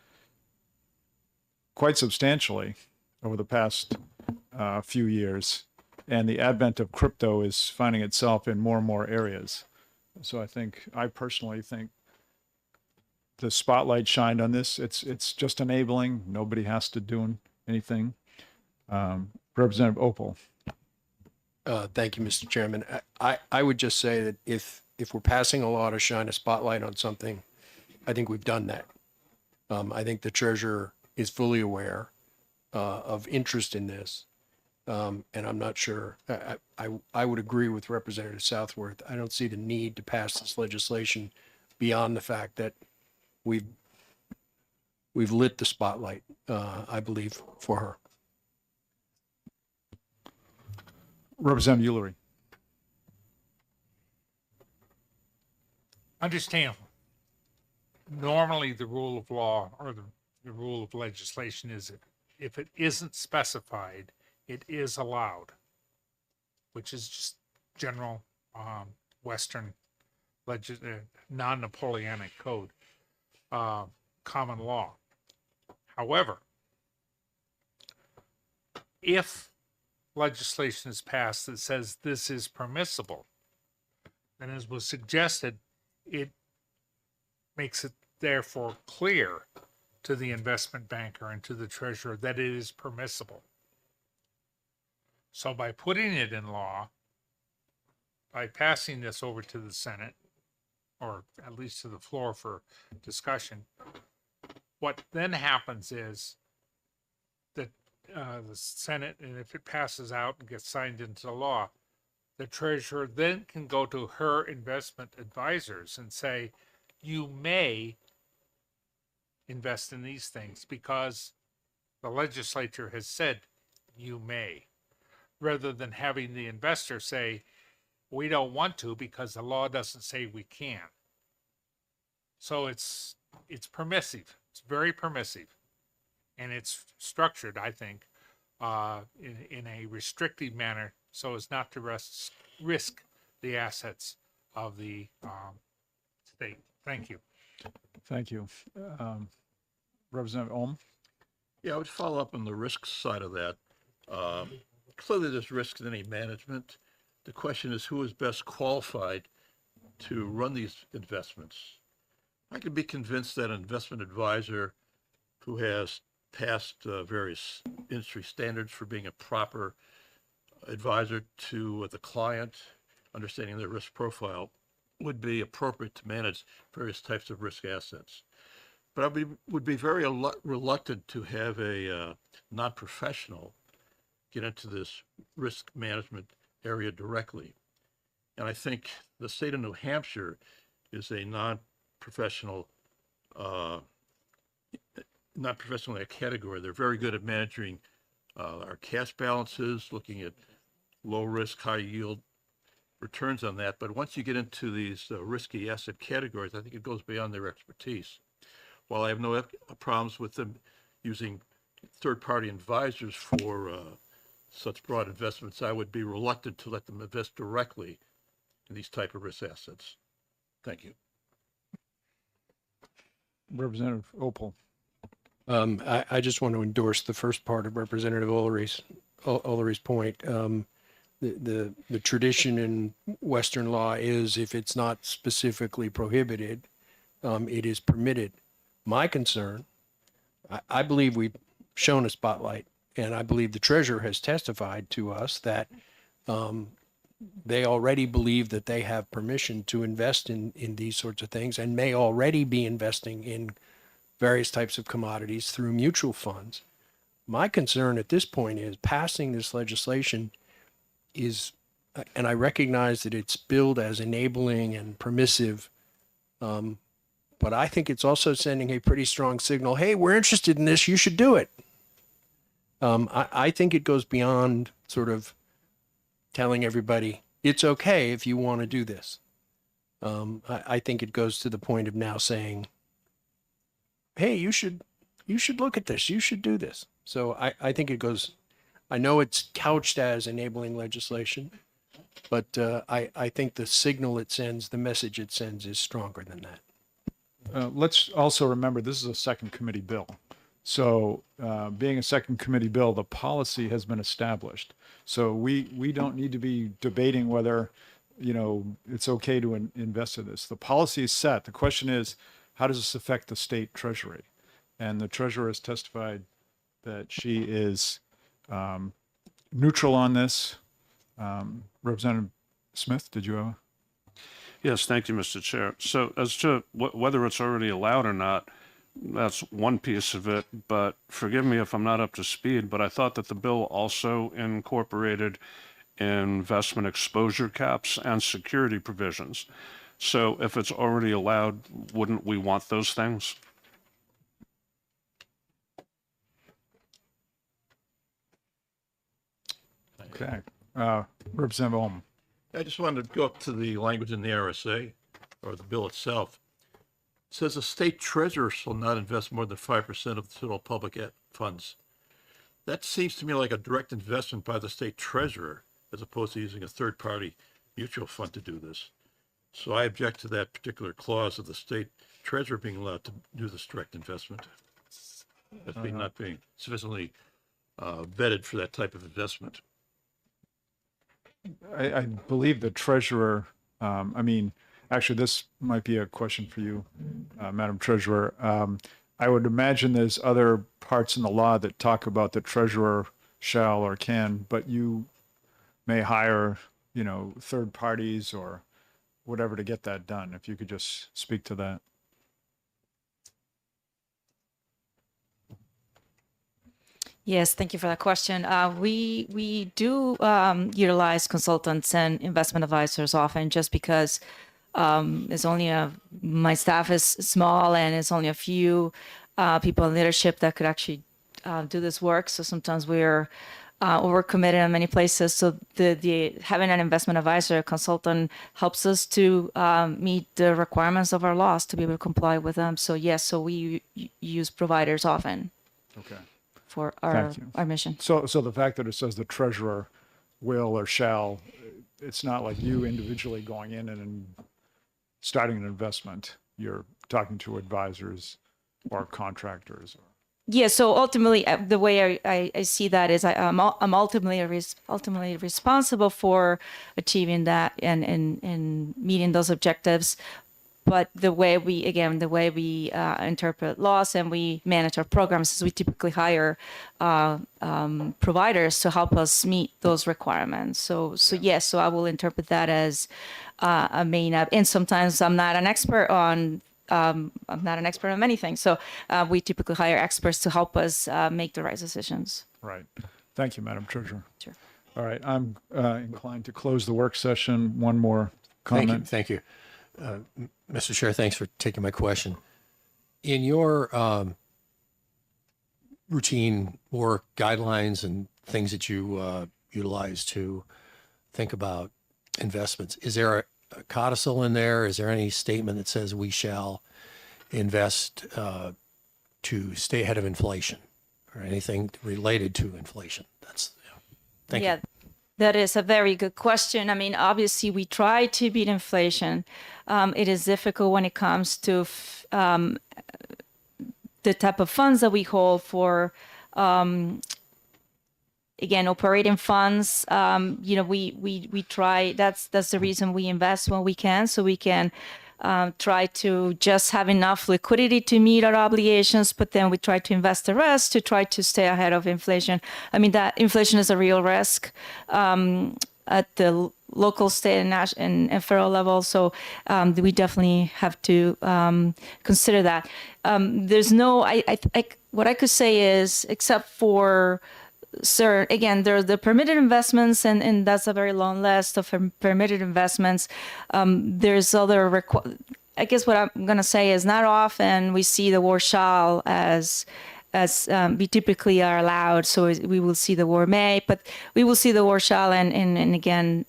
quite substantially over the past few years. And the advent of crypto is finding itself in more and more areas. So I personally think the spotlight shined on this. It's just enabling. Nobody has to do anything. Representative Opal. Thank you, Mr. Chairman. I would just say that if we're passing a law to shine a spotlight on something, I think we've done that. I think the treasurer is fully aware of interest in this. And I'm not sure, I would agree with Representative Southworth. I don't see the need to pass this legislation beyond the fact that we've lit the spotlight, I believe, for her. Representative Ullery. Understand, normally the rule of law or the rule of legislation is if it isn't specified, it is allowed, which is just general Western non-Napoleonic code, common law. However, if legislation is passed that says this is permissible, then as was suggested, it makes it therefore clear to the investment banker and to the treasurer that it is permissible. So by putting it in law, by passing this over to the Senate, or at least to the floor for discussion, what then happens is that the Senate, and if it passes out and gets signed into law, the treasurer then can go to her investment advisors and say, you may invest in these things because the legislature has said you may, rather than having the investor say, we don't want to because the law doesn't say we can. So it's permissive. It's very permissive. And it's structured, I think, in a restrictive manner so as not to risk the assets of the state. Thank you. Thank you. Representative Ohm? Yeah, I would follow up on the risk side of that. Clearly, there's risk in any management. The question is who is best qualified to run these investments. I could be convinced that an investment advisor who has passed various industry standards for being a proper advisor to the client, understanding their risk profile, would be appropriate to manage various types of risk assets. But I would be very reluctant to have a non-professional get into this risk management area directly. And I think the state of New Hampshire is a non-professional in that category. They're very good at managing our cash balances, looking at low risk, high yield returns on that. But once you get into these risky asset categories, I think it goes beyond their expertise. While I have no problems with them using third-party advisors for such broad investments, I would be reluctant to let them invest directly in these type of risk assets. Thank you. Representative Opal. I just want to endorse the first part of Representative Ullery's point. The tradition in Western law is if it's not specifically prohibited, it is permitted. My concern, I believe we've shown a spotlight, and I believe the treasurer has testified to us that they already believe that they have permission to invest in these sorts of things and may already be investing in various types of commodities through mutual funds. My concern at this point is passing this legislation is, and I recognize that it's billed as enabling and permissive, but I think it's also sending a pretty strong signal, hey, we're interested in this, you should do it. I think it goes beyond sort of telling everybody, it's okay if you want to do this. I think it goes to the point of now saying, hey, you should look at this, you should do this. So I think it goes, I know it's couched as enabling legislation, but I think the signal it sends, the message it sends is stronger than that. Let's also remember this is a second committee bill. So being a second committee bill, the policy has been established. So we don't need to be debating whether, it's okay to invest in this. The policy is set. The question is, how does this affect the state treasury? And the treasurer has testified that she is neutral on this. Representative Smith, did you have? Yes, thank you, Mr. Chair. So as to whether it's already allowed or not, that's one piece of it, but forgive me if I'm not up to speed, but I thought that the bill also incorporated investment exposure caps and security provisions. So if it's already allowed, wouldn't we want those things? Okay. Representative Ohm. I just wanted to go up to the language in the RSA or the bill itself. It says a state treasurer shall not invest more than 5% of the total public funds. That seems to me like a direct investment by the state treasurer as opposed to using a third-party mutual fund to do this. So I object to that particular clause of the state treasurer being allowed to do this direct investment. As being not being sufficiently vetted for that type of investment. I believe the treasurer, actually, this might be a question for you, Madam Treasurer. I would imagine there's other parts in the law that talk about the treasurer shall or can, but you may hire, third parties or whatever to get that done. If you could just speak to that. Yes, thank you for that question. We do utilize consultants and investment advisors often just because it's only my staff is small and it's only a few people in leadership that could actually do this work. So sometimes we're overcommitted in many places. So the having an investment advisor consultant helps us to meet the requirements of our laws to be able to comply with them. So yes, so we use providers often Okay. for Thank you. our mission. So the fact that it says the treasurer will or shall, it's not like you individually going in and starting an investment. You're talking to advisors or contractors. Yeah, so ultimately, the way I see that is I'm ultimately ultimately responsible for achieving that and meeting those objectives. But the way we interpret laws and we manage our programs is we typically hire providers to help us meet those requirements. So yes, so I will interpret that as a main. And sometimes I'm not an expert on. I'm not an expert on many things. So we typically hire experts to help us make the right decisions. Right. Thank you, Madam Treasurer. Sure. All right. I'm inclined to close the work session. One more comment. Thank you. Mr. Chair, thanks for taking my question. In your routine work guidelines and things that you utilize to think about investments, is there a codicil in there? Is there any statement that says we shall invest to stay ahead of inflation or anything related to inflation? Thank you. That is a very good question. I mean, obviously, we try to beat inflation. It is difficult when it comes to the type of funds that we hold for, again, operating funds. We try. That's the reason we invest when we can, so we can try to just have enough liquidity to meet our obligations, but then we try to invest the rest to try to stay ahead of inflation. I mean, that inflation is a real risk at the local, state, and federal level. So we definitely have to consider that. There's no, what I could say is, except for again, there are the permitted investments, and that's a very long list of permitted investments. There's other, I guess what I'm going to say is not often we see the word shall as we typically are allowed. So we will see the word may, but we will see the word shall and again,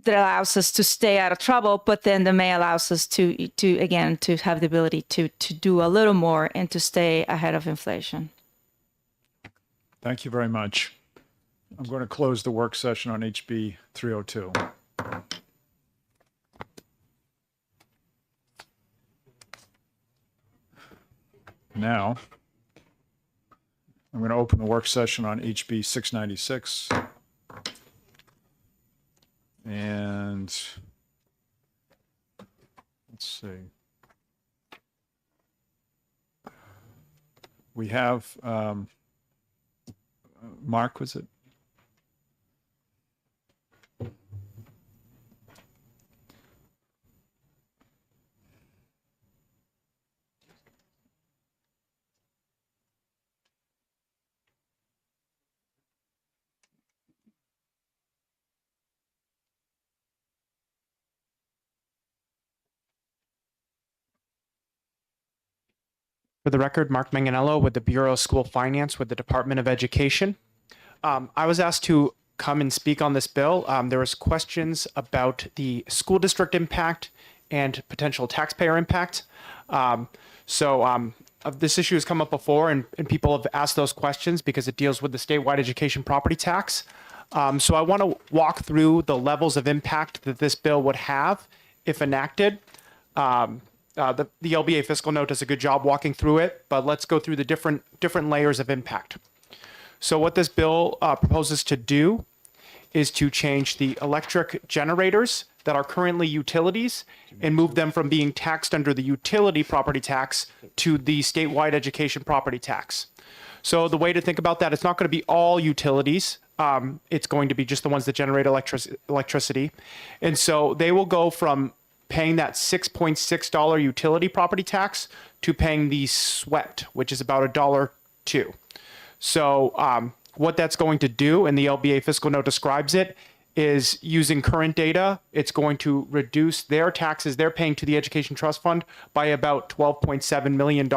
that allows us to stay out of trouble, but then the may allows us to have the ability to do a little more and to stay ahead of inflation. Thank you very much. I'm going to close the work session on HB 302. Now, I'm going to open the work session on HB 696. And let's see. We have, Mark, was it? For the record, Mark Manganello with the Bureau of School Finance with the Department of Education. I was asked to come and speak on this bill. There was questions about the school district impact and potential taxpayer impact. This issue has come up before, and people have asked those questions because it deals with the statewide education property tax. So I want to walk through the levels of impact that this bill would have if enacted. The LBA fiscal note does a good job walking through it, but let's go through the different layers of impact. So what this bill proposes to do is to change the electric generators that are currently utilities and move them from being taxed under the utility property tax to the statewide education property tax. So the way to think about that, it's not going to be all utilities. It's going to be just the ones that generate electricity. And so they will go from paying that $6.6 utility property tax to paying the SWEPT, which is about $1.02. So what that's going to do, and the LBA fiscal note describes it, is using current data, it's going to reduce their taxes they're paying to the Education Trust Fund by about $12.7 million.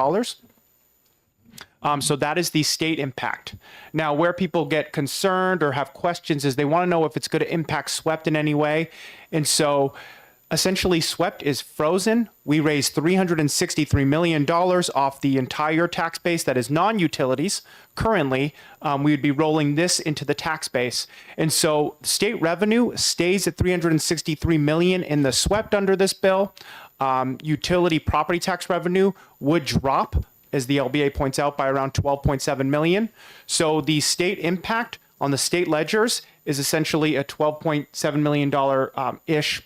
So that is the state impact. Now, where people get concerned or have questions is they want to know if it's going to impact SWEPT in any way. And so essentially SWEPT is frozen. We raised $363 million off the entire tax base that is non-utilities. Currently, we would be rolling this into the tax base. And so state revenue stays at $363 million in the SWEPT under this bill. Utility property tax revenue would drop, as the LBA points out, by around 12.7 million. So the state impact on the state ledgers is essentially a $12.7 million ish,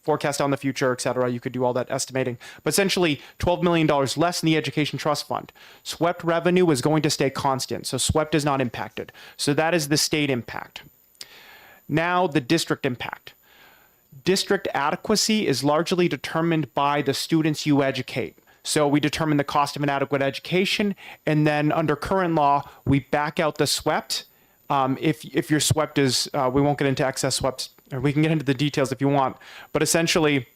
forecast on the future, et cetera. You could do all that estimating, but essentially $12 million less in the education trust fund. SWEPT revenue is going to stay constant. So SWEPT is not impacted. So that is the state impact. Now the district impact. District adequacy is largely determined by the students you educate. So we determine the cost of an adequate education, and then under current law, we back out the SWEPT. If your SWEPT is, we won't get into excess SWEPT, or we can get into the details if you want, but essentially,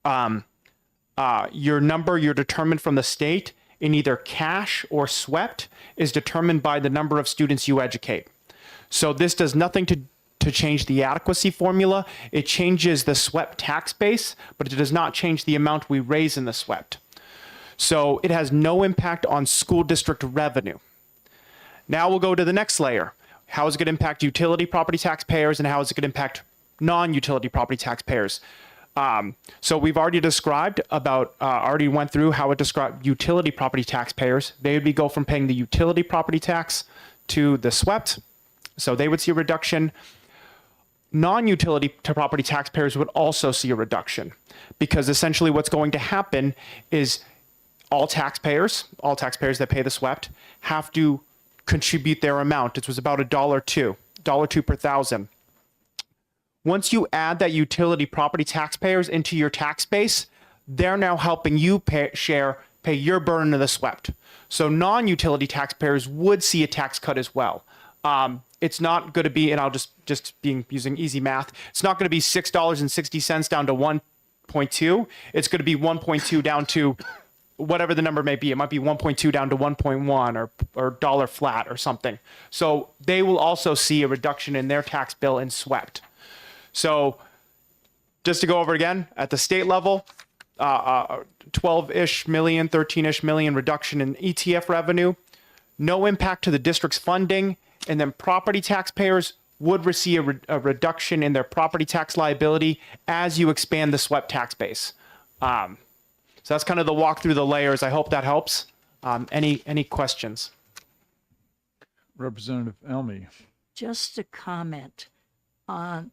your number you're determined from the state in either cash or SWEPT is determined by the number of students you educate. So this does nothing to change the adequacy formula. It changes the SWEPT tax base, but it does not change the amount we raise in the SWEPT. So it has no impact on school district revenue. Now we'll go to the next layer. How is it going to impact utility property taxpayers, and how is it going to impact non-utility property taxpayers? So we've already described already went through how it described utility property taxpayers. They would go from paying the utility property tax to the SWEPT. So they would see a reduction. Non-utility property taxpayers would also see a reduction, because essentially what's going to happen is all taxpayers that pay the SWEPT have to contribute their amount. It was about $1.02 per thousand. Once you add that utility property taxpayers into your tax base, they're now helping you pay your burden of the SWEPT. So non-utility taxpayers would see a tax cut as well. It's not going to be, and I'll using easy math, it's not going to be $6.60 down to 1.2. It's going to be 1.2 down to whatever the number may be. It might be 1.2 down to 1.1 or dollar flat or something. So they will also see a reduction in their tax bill in SWEPT. So just to go over again, at the state level, 12-ish million, 13-ish million reduction in ETF revenue, no impact to the district's funding, and then property taxpayers would receive a reduction in their property tax liability as you expand the SWEPT tax base. So that's kind of the walk through the layers. I hope that helps. Any questions? Representative Elmy. Just a comment on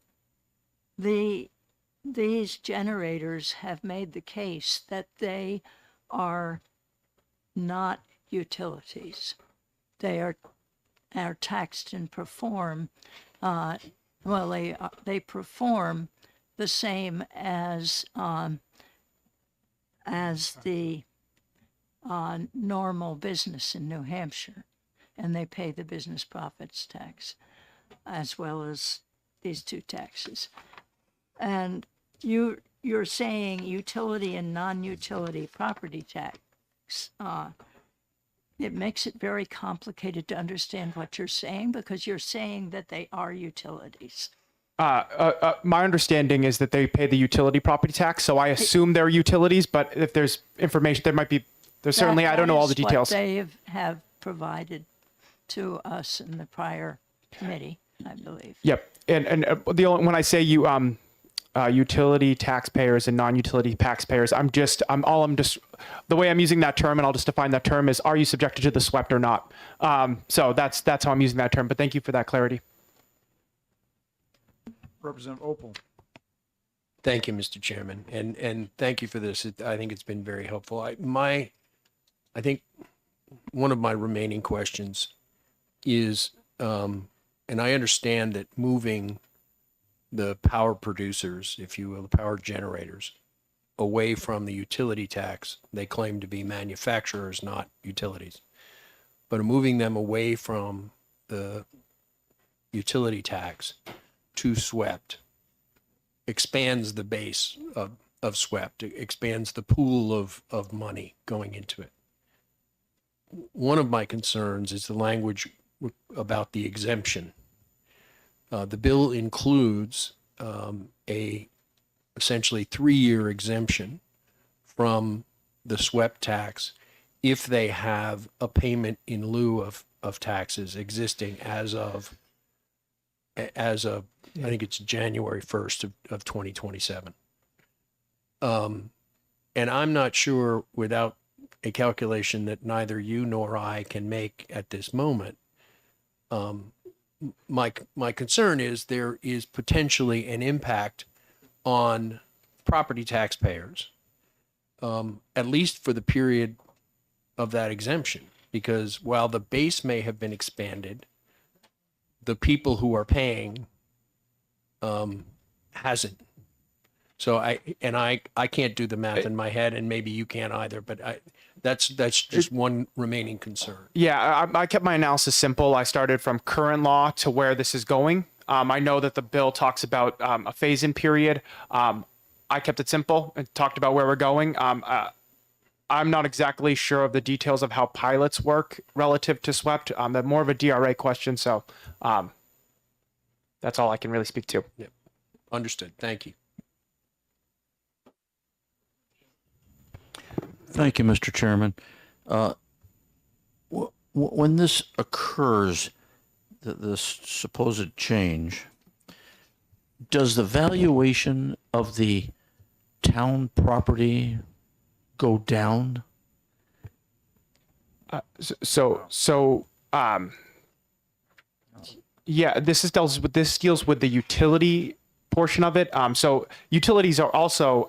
these generators have made the case that they are not utilities. They are taxed and perform, they perform the same as the normal business in New Hampshire, and they pay the business profits tax as well as these two taxes. And you're saying utility and non-utility property tax. It makes it very complicated to understand what you're saying, because you're saying that they are utilities. My understanding is that they pay the utility property tax, so I assume they're utilities, but if there's information, there's certainly, I don't know all the details. That is what they have provided to us in the prior committee, I believe. Yep. And when I say utility taxpayers and non-utility taxpayers, the way I'm using that term, and I'll just define that term, is, are you subjected to the SWEPT or not? So that's how I'm using that term, but thank you for that clarity. Representative Opal. Thank you, Mr. Chairman, and thank you for this. I think it's been very helpful. I think one of my remaining questions is, and I understand that moving the power producers, if you will, the power generators, away from the utility tax, they claim to be manufacturers, not utilities, but moving them away from the utility tax to SWEPT expands the base of SWEPT, expands the pool of money going into it. one of my concerns is the language about the exemption. The bill includes a essentially 3-year exemption from the SWEP tax if they have a payment in lieu of taxes existing as of I think it's January 1st of 2027. And I'm not sure, without a calculation that neither you nor I can make at this moment, my concern is there is potentially an impact on property taxpayers, at least for the period of that exemption, because while the base may have been expanded, the people who are paying hasn't. So I can't do the math in my head, and maybe you can't either, but that's just one remaining concern. Yeah, I kept my analysis simple. I started from current law to where this is going. I know that the bill talks about a phase-in period. I kept it simple and talked about where we're going. I'm not exactly sure of the details of how pilots work relative to SWEPT. They're more of a DRA question, so that's all I can really speak to. Yep. Understood. Thank you. Thank you, Mr. Chairman. When this occurs, this supposed change, does the valuation of the town property go down? Yeah, this deals with the utility portion of it. So utilities are also,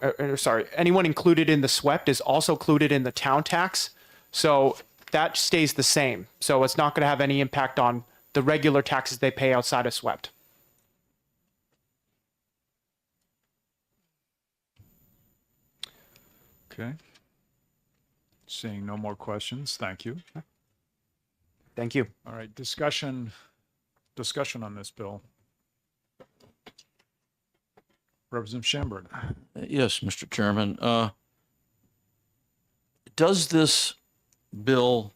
anyone included in the SWEPT is also included in the town tax. So that stays the same. So it's not going to have any impact on the regular taxes they pay outside of SWEPT. Okay. Seeing no more questions, thank you. Thank you. All right, discussion on this bill. Representative Schamberg. Yes, Mr. Chairman. Does this bill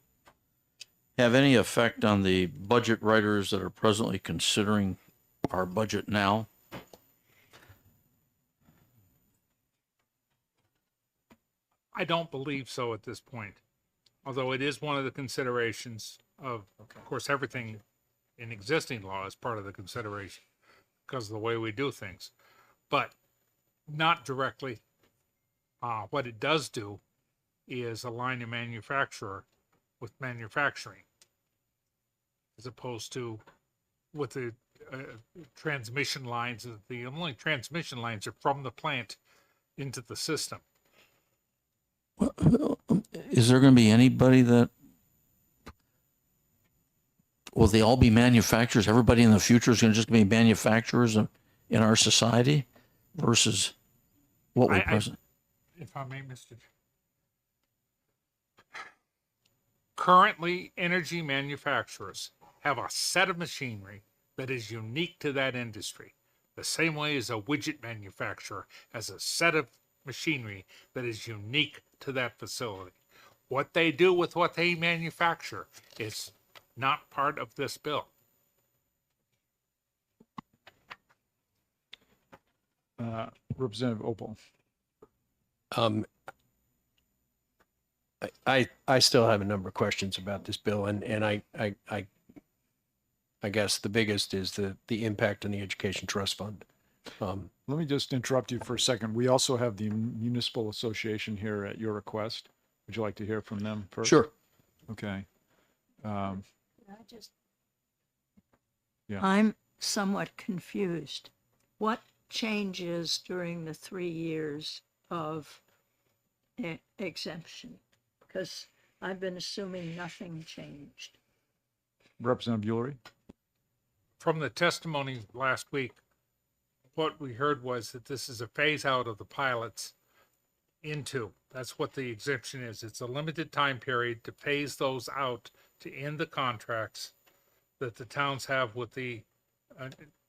have any effect on the budget writers that are presently considering our budget now? I don't believe so at this point, although it is one of the considerations of course, everything in existing law is part of the consideration because of the way we do things, but not directly. What it does do is align a manufacturer with manufacturing, as opposed to with the transmission lines. The only transmission lines are from the plant into the system. Is there going to be anybody that, will they all be manufacturers? Everybody in the future is going to just be manufacturers in our society versus what we present? If I may, Mr. Currently, energy manufacturers have a set of machinery that is unique to that industry, the same way as a widget manufacturer has a set of machinery that is unique to that facility. What they do with what they manufacture is not part of this bill. Representative Opal. I still have a number of questions about this bill, and I guess the biggest is the impact on the Education Trust Fund. Let me just interrupt you for a second. We also have the Municipal Association here at your request. Would you like to hear from them first? Sure. Okay. Yeah. I'm somewhat confused. What changes during the 3 years of exemption? Because I've been assuming nothing changed. Representative Ulrey. From the testimony last week, what we heard was that this is a phase out of the pilots into, that's what the exemption is. It's a limited time period to phase those out to end the contracts that the towns have with the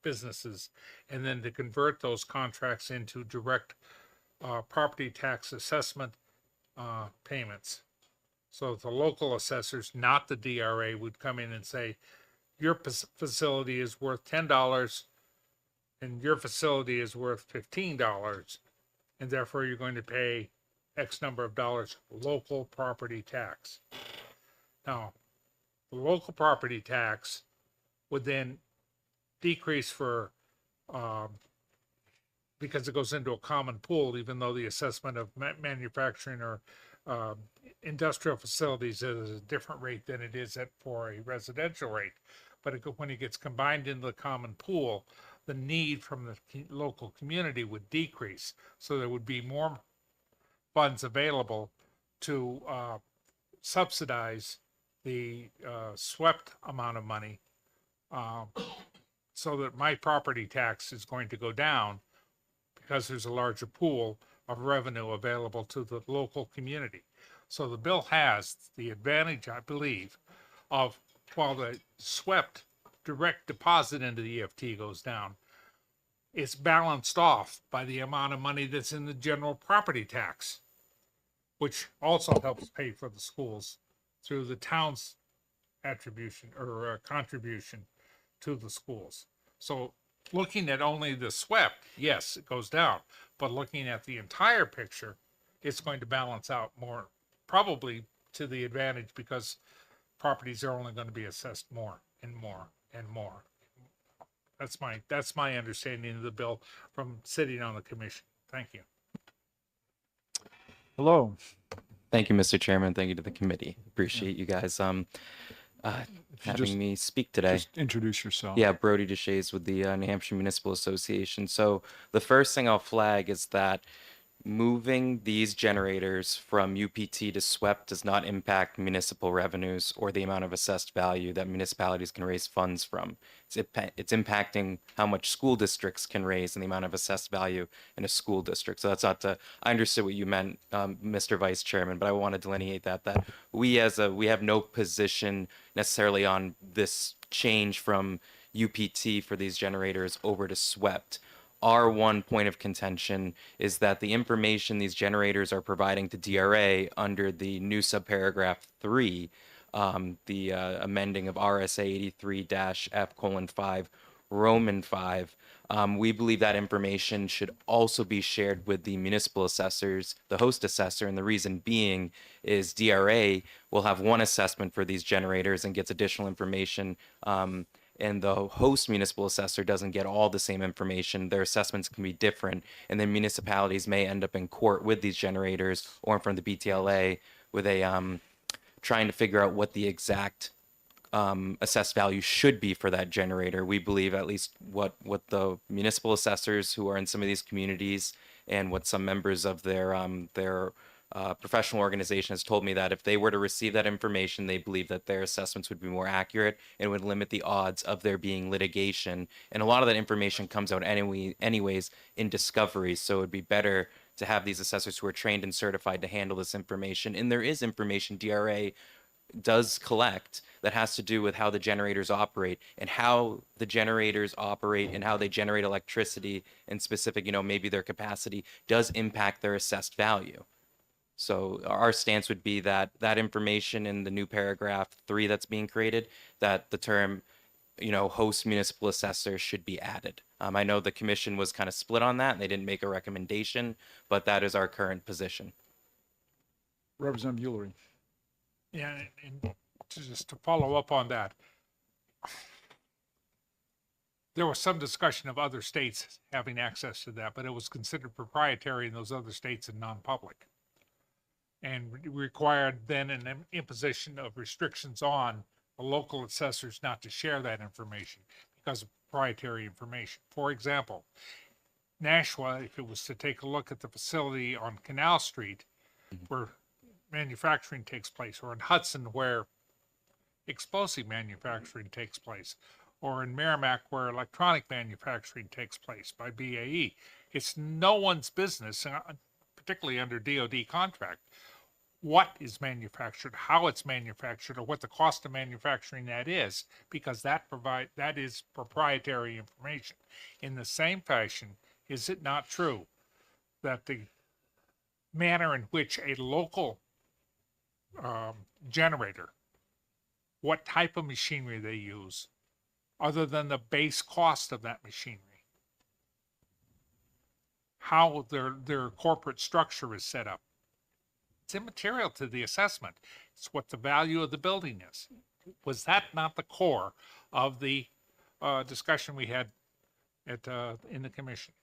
businesses, and then to convert those contracts into direct property tax assessment payments. So the local assessors, not the DRA, would come in and say, your facility is worth $10 and your facility is worth $15, and therefore you're going to pay X number of dollars local property tax. Now, the local property tax would then decrease for, because it goes into a common pool, even though the assessment of manufacturing or industrial facilities is a different rate than it is for a residential rate. But when it gets combined into the common pool, the need from the local community would decrease. So there would be more funds available to subsidize the swept amount of money, so that my property tax is going to go down because there's a larger pool of revenue available to the local community. So the bill has the advantage, I believe, of while the swept direct deposit into the EFT goes down, it's balanced off by the amount of money that's in the general property tax, which also helps pay for the schools through the town's attribution or contribution to the schools. So looking at only the swept, yes, it goes down, but looking at the entire picture, it's going to balance out more, probably to the advantage, because properties are only going to be assessed more and more and more. That's my understanding of the bill from sitting on the commission. Thank you. Hello. Thank you, Mr. Chairman. Thank you to the committee. Appreciate you guys having me speak today. Just introduce yourself. Yeah, Brody Deshays with the New Hampshire Municipal Association. So the first thing I'll flag is that moving these generators from UPT to SWEP does not impact municipal revenues or the amount of assessed value that municipalities can raise funds from. It's impacting how much school districts can raise and the amount of assessed value in a school district. So that's not the, I understood what you meant, Mr. Vice Chairman, but I want to delineate that we have no position necessarily on this change from UPT for these generators over to SWEPT. Our one point of contention is that the information these generators are providing to DRA under the new subparagraph 3, the amending of RSA 83-F:5, Roman 5, we believe that information should also be shared with the municipal assessors, the host assessor, and the reason being is DRA will have one assessment for these generators and gets additional information, and the host municipal assessor doesn't get all the same information. Their assessments can be different, and then municipalities may end up in court with these generators or in front of the BTLA with a trying to figure out what the exact assessed value should be for that generator. We believe at least what the municipal assessors who are in some of these communities and what some members of their professional organization has told me, that if they were to receive that information, they believe that their assessments would be more accurate and would limit the odds of there being litigation. And a lot of that information comes out anyways in discovery. So it would be better to have these assessors who are trained and certified to handle this information. And there is information DRA does collect that has to do with how the generators operate and how the generators operate and how they generate electricity, and specific, maybe their capacity does impact their assessed value. So our stance would be that that information in the new paragraph 3 that's being created, that the term, host municipal assessor should be added. I know the commission was kind of split on that and they didn't make a recommendation, but that is our current position. Representative Ulrich. Yeah, and just to follow up on that, there was some discussion of other states having access to that, but it was considered proprietary in those other states and non-public, and required then an imposition of restrictions on the local assessors not to share that information because of proprietary information. For example, Nashua, if it was to take a look at the facility on Canal Street where manufacturing takes place, or in Hudson where explosive manufacturing takes place, or in Merrimack where electronic manufacturing takes place by BAE, it's no one's business, particularly under DoD contract, what is manufactured, how it's manufactured, or what the cost of manufacturing that is, because that is proprietary information. In the same fashion, is it not true that the manner in which a local generator, what type of machinery they use, other than the base cost of that machinery. How their corporate structure is set up. It's immaterial to the assessment. It's what the value of the building is. Was that not the core of the discussion we had at in the commission?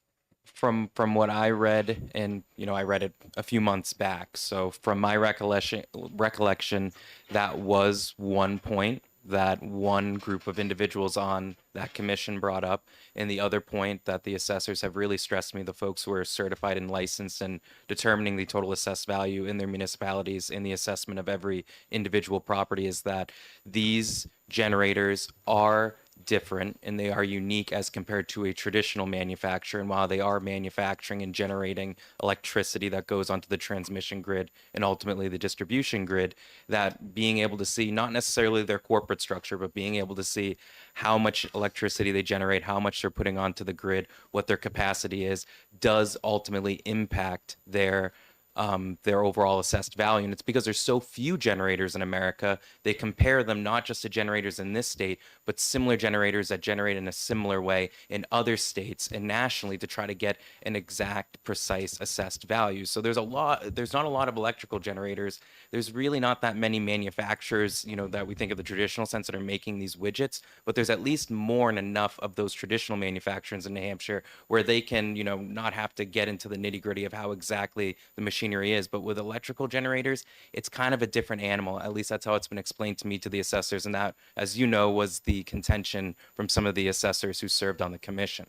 From what I read, and I read it a few months back. So from my recollection, that was one point that one group of individuals on that commission brought up, and the other point that the assessors have really stressed me, the folks who are certified and licensed in determining the total assessed value in their municipalities in the assessment of every individual property, is that these generators are different and they are unique as compared to a traditional manufacturer. And while they are manufacturing and generating electricity that goes onto the transmission grid and ultimately the distribution grid, that being able to see not necessarily their corporate structure, but being able to see how much electricity they generate, how much they're putting onto the grid, what their capacity is, does ultimately impact their overall assessed value. And it's because there's so few generators in America, they compare them not just to generators in this state, but similar generators that generate in a similar way in other states and nationally to try to get an exact, precise assessed value. So there's not a lot of electrical generators. There's really not that many manufacturers, that we think of the traditional sense that are making these widgets, but there's at least more than enough of those traditional manufacturers in New Hampshire where they can, not have to get into the nitty gritty of how exactly the machinery is. But with electrical generators, it's kind of a different animal. At least that's how it's been explained to me, to the assessors. And that, as you know, was the contention from some of the assessors who served on the commission.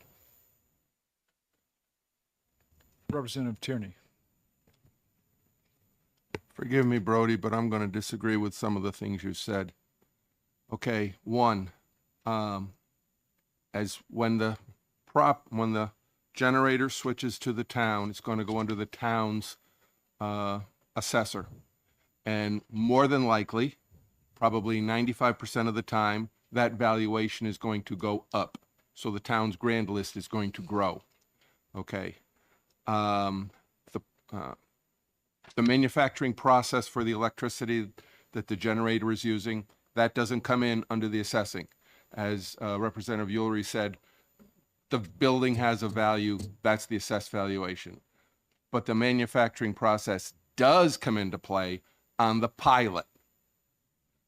Representative Tierney. Forgive me, Brody, but I'm going to disagree with some of the things you said. Okay, one, as when the generator switches to the town, it's going to go under the town's assessor. And more than likely, probably 95% of the time, that valuation is going to go up. So the town's grand list is going to grow. Okay. The manufacturing process for the electricity that the generator is using, that doesn't come in under the assessing. As Representative Ulrich said, the building has a value, that's the assessed valuation. But the manufacturing process does come into play on the pilot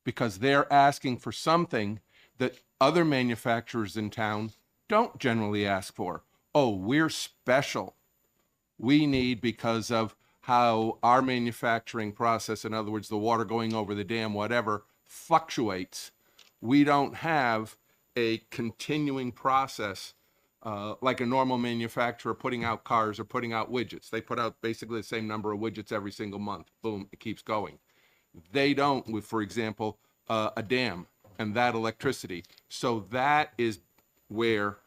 because they're asking for something that other manufacturers in town don't generally ask for. Oh, we're special. We need, because of how our manufacturing process, in other words, the water going over the dam, whatever, fluctuates. We don't have a continuing process like a normal manufacturer putting out cars or putting out widgets. They put out basically the same number of widgets every single month. Boom, it keeps going. They don't with, for example, a dam and that electricity. So that is where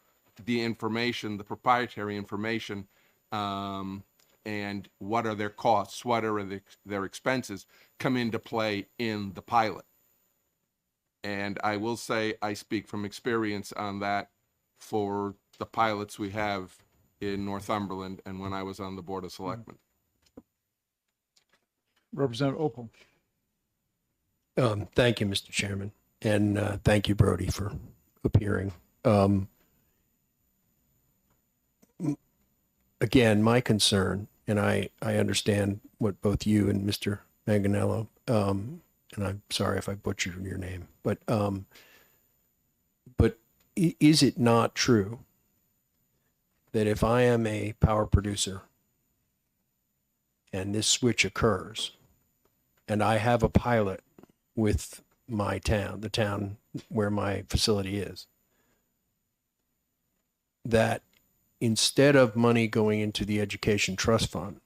the information, the proprietary information, and what are their costs, what are their expenses, come into play in the pilot. And I will say I speak from experience on that for the pilots we have in Northumberland and when I was on the Board of Selectmen. Representative Opal. Thank you, Mr. Chairman, and thank you, Brody, for appearing. Again, my concern, and I understand what both you and Mr. Manganello, and I'm sorry if I butchered your name, but is it not true that if I am a power producer and this switch occurs and I have a pilot with my town, the town where my facility is, that instead of money going into the education trust fund,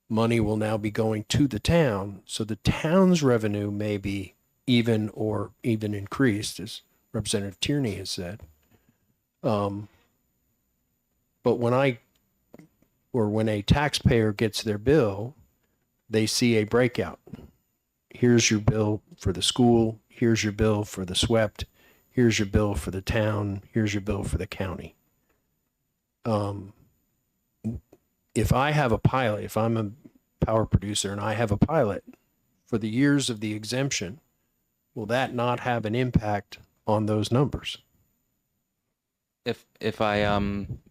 money will now be going to the town, so the town's revenue may be even or even increased, as Representative Tierney has said. But when a taxpayer gets their bill, they see a breakout. Here's your bill for the school. Here's your bill for the SWEPT. Here's your bill for the town. Here's your bill for the county. If I have a pilot, if I'm a power producer and I have a pilot for the years of the exemption, will that not have an impact on those numbers? If I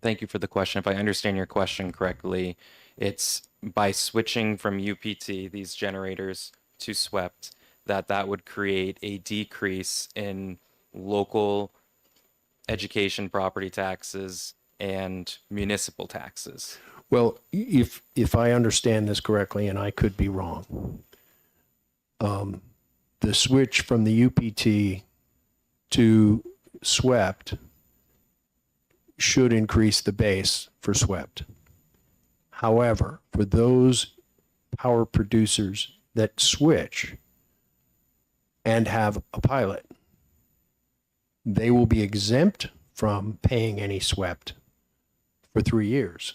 thank you for the question. If I understand your question correctly, it's by switching from UPT, these generators, to SWEPT, that would create a decrease in local education property taxes and municipal taxes. Well, if I understand this correctly, and I could be wrong, the switch from the UPT to SWEPT should increase the base for SWEPT. However, for those power producers that switch and have a pilot, they will be exempt from paying any SWEPT for 3 years.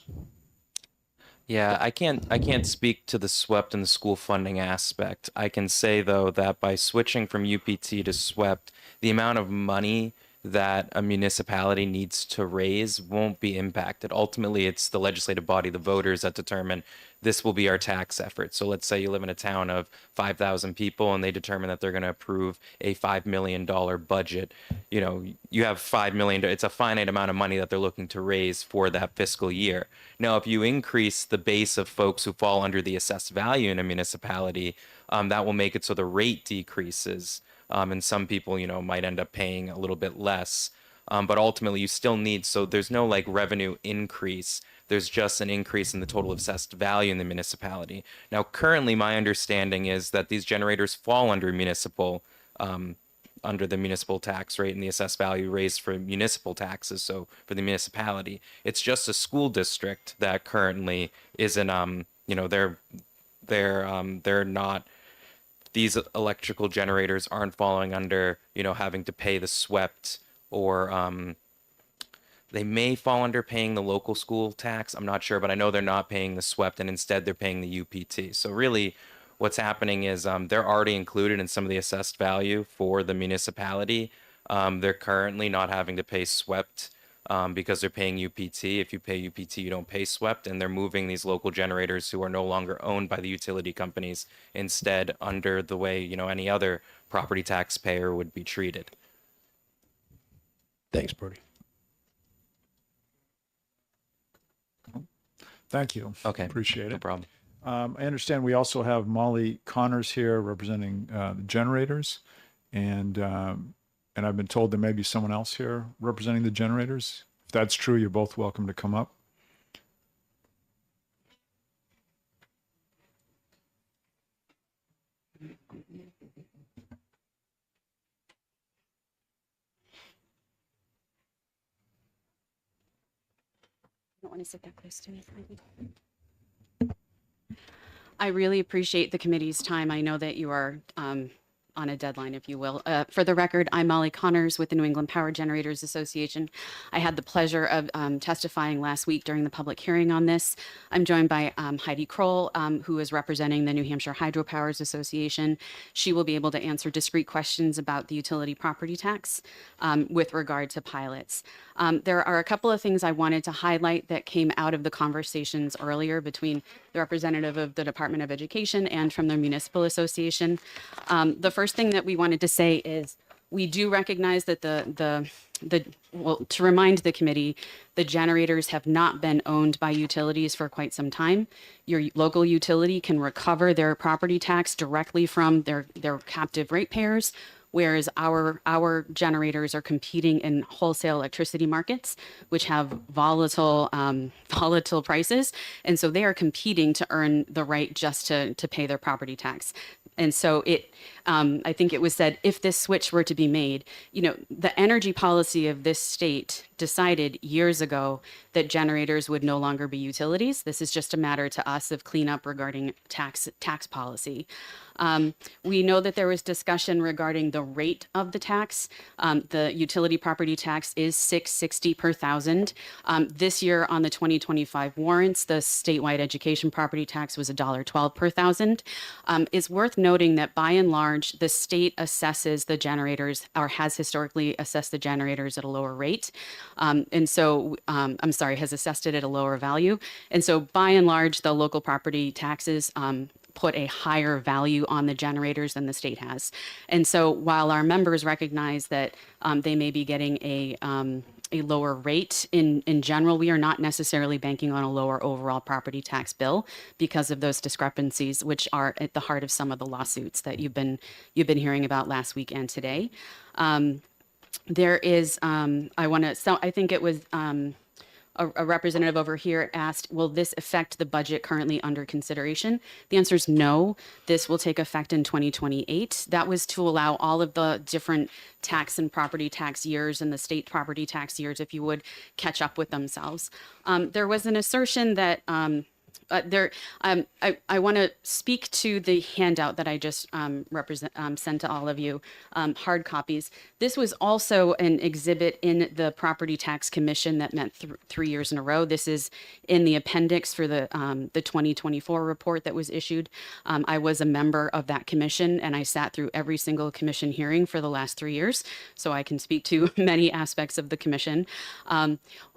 Yeah, I can't speak to the SWEPT and the school funding aspect. I can say though that by switching from UPT to SWEPT, the amount of money that a municipality needs to raise won't be impacted. Ultimately, it's the legislative body, the voters, that determine this will be our tax effort. So let's say you live in a town of 5,000 people and they determine that they're going to approve a $5 million budget. You know, you have $5 million. It's a finite amount of money that they're looking to raise for that fiscal year. Now, if you increase the base of folks who fall under the assessed value in a municipality, that will make it so the rate decreases. And some people, you know, might end up paying a little bit less. But ultimately, you still need, so there's no like revenue increase. There's just an increase in the total assessed value in the municipality. Now, currently, my understanding is that these generators fall under municipal, under the municipal tax rate and the assessed value raised for municipal taxes. So for the municipality, it's just a school district that currently isn't, you know, they're not. These electrical generators aren't falling under, you know, having to pay the SWEPT, or they may fall under paying the local school tax. I'm not sure, but I know they're not paying the SWEPT, and instead they're paying the UPT. So really what's happening is they're already included in some of the assessed value for the municipality. They're currently not having to pay SWEPT because they're paying UPT. If you pay UPT, you don't pay SWEPT, and they're moving these local generators who are no longer owned by the utility companies instead under the way, you know, any other property taxpayer would be treated. Thanks, Brody. Thank you. Okay. Appreciate it. No problem. I understand we also have Molly Connors here representing the generators, and I've been told there may be someone else here representing the generators. If that's true, you're both welcome to come up. I don't want to sit that close to me. I really appreciate the committee's time. I know that you are on a deadline, if you will. For the record, I'm Molly Connors with the New England Power Generators Association. I had the pleasure of testifying last week during the public hearing on this. I'm joined by Heidi Kroll, who is representing the New Hampshire Hydropowers Association. She will be able to answer discrete questions about the utility property tax with regard to pilots. There are a couple of things I wanted to highlight that came out of the conversations earlier between the representative of the Department of Education and from the Municipal Association. The first thing that we wanted to say is we do recognize that well, to remind the committee, the generators have not been owned by utilities for quite some time. Your local utility can recover their property tax directly from their captive ratepayers, whereas our generators are competing in wholesale electricity markets, which have volatile prices, and so they are competing to earn the right just to pay their property tax. And so I think it was said, if this switch were to be made, you know, the energy policy of this state decided years ago that generators would no longer be utilities. This is just a matter to us of cleanup regarding tax policy. We know that there was discussion regarding the rate of the tax. The utility property tax is $6.60 per thousand. This year on the 2025 warrants, the statewide education property tax was $1.12 per thousand. It's worth noting that by and large, the state assesses the generators, or has historically assessed the generators at a lower rate. And so, has assessed it at a lower value. And so by and large, the local property taxes put a higher value on the generators than the state has. And so while our members recognize that they may be getting a lower rate in general, we are not necessarily banking on a lower overall property tax bill because of those discrepancies, which are at the heart of some of the lawsuits that you've been hearing about last week and today. There is, I think it was a representative over here asked, will this affect the budget currently under consideration? The answer is no. This will take effect in 2028. That was to allow all of the different tax and property tax years and the state property tax years, if you would, catch up with themselves. There was an assertion that I want to speak to the handout that I just sent to all of you, hard copies. This was also an exhibit in the Property Tax Commission that met 3 years in a row. This is in the appendix for the 2024 report that was issued. I was a member of that commission, and I sat through every single commission hearing for the last 3 years, so I can speak to many aspects of the commission.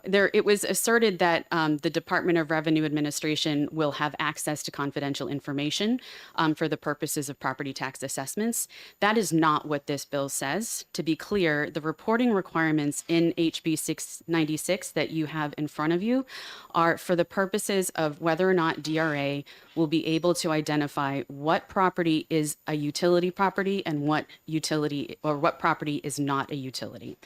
It was asserted that the Department of Revenue Administration will have access to confidential information for the purposes of property tax assessments. That is not what this bill says. To be clear, the reporting requirements in HB 696 that you have in front of you are for the purposes of whether or not DRA will be able to identify what property is a utility property and what property is not a utility.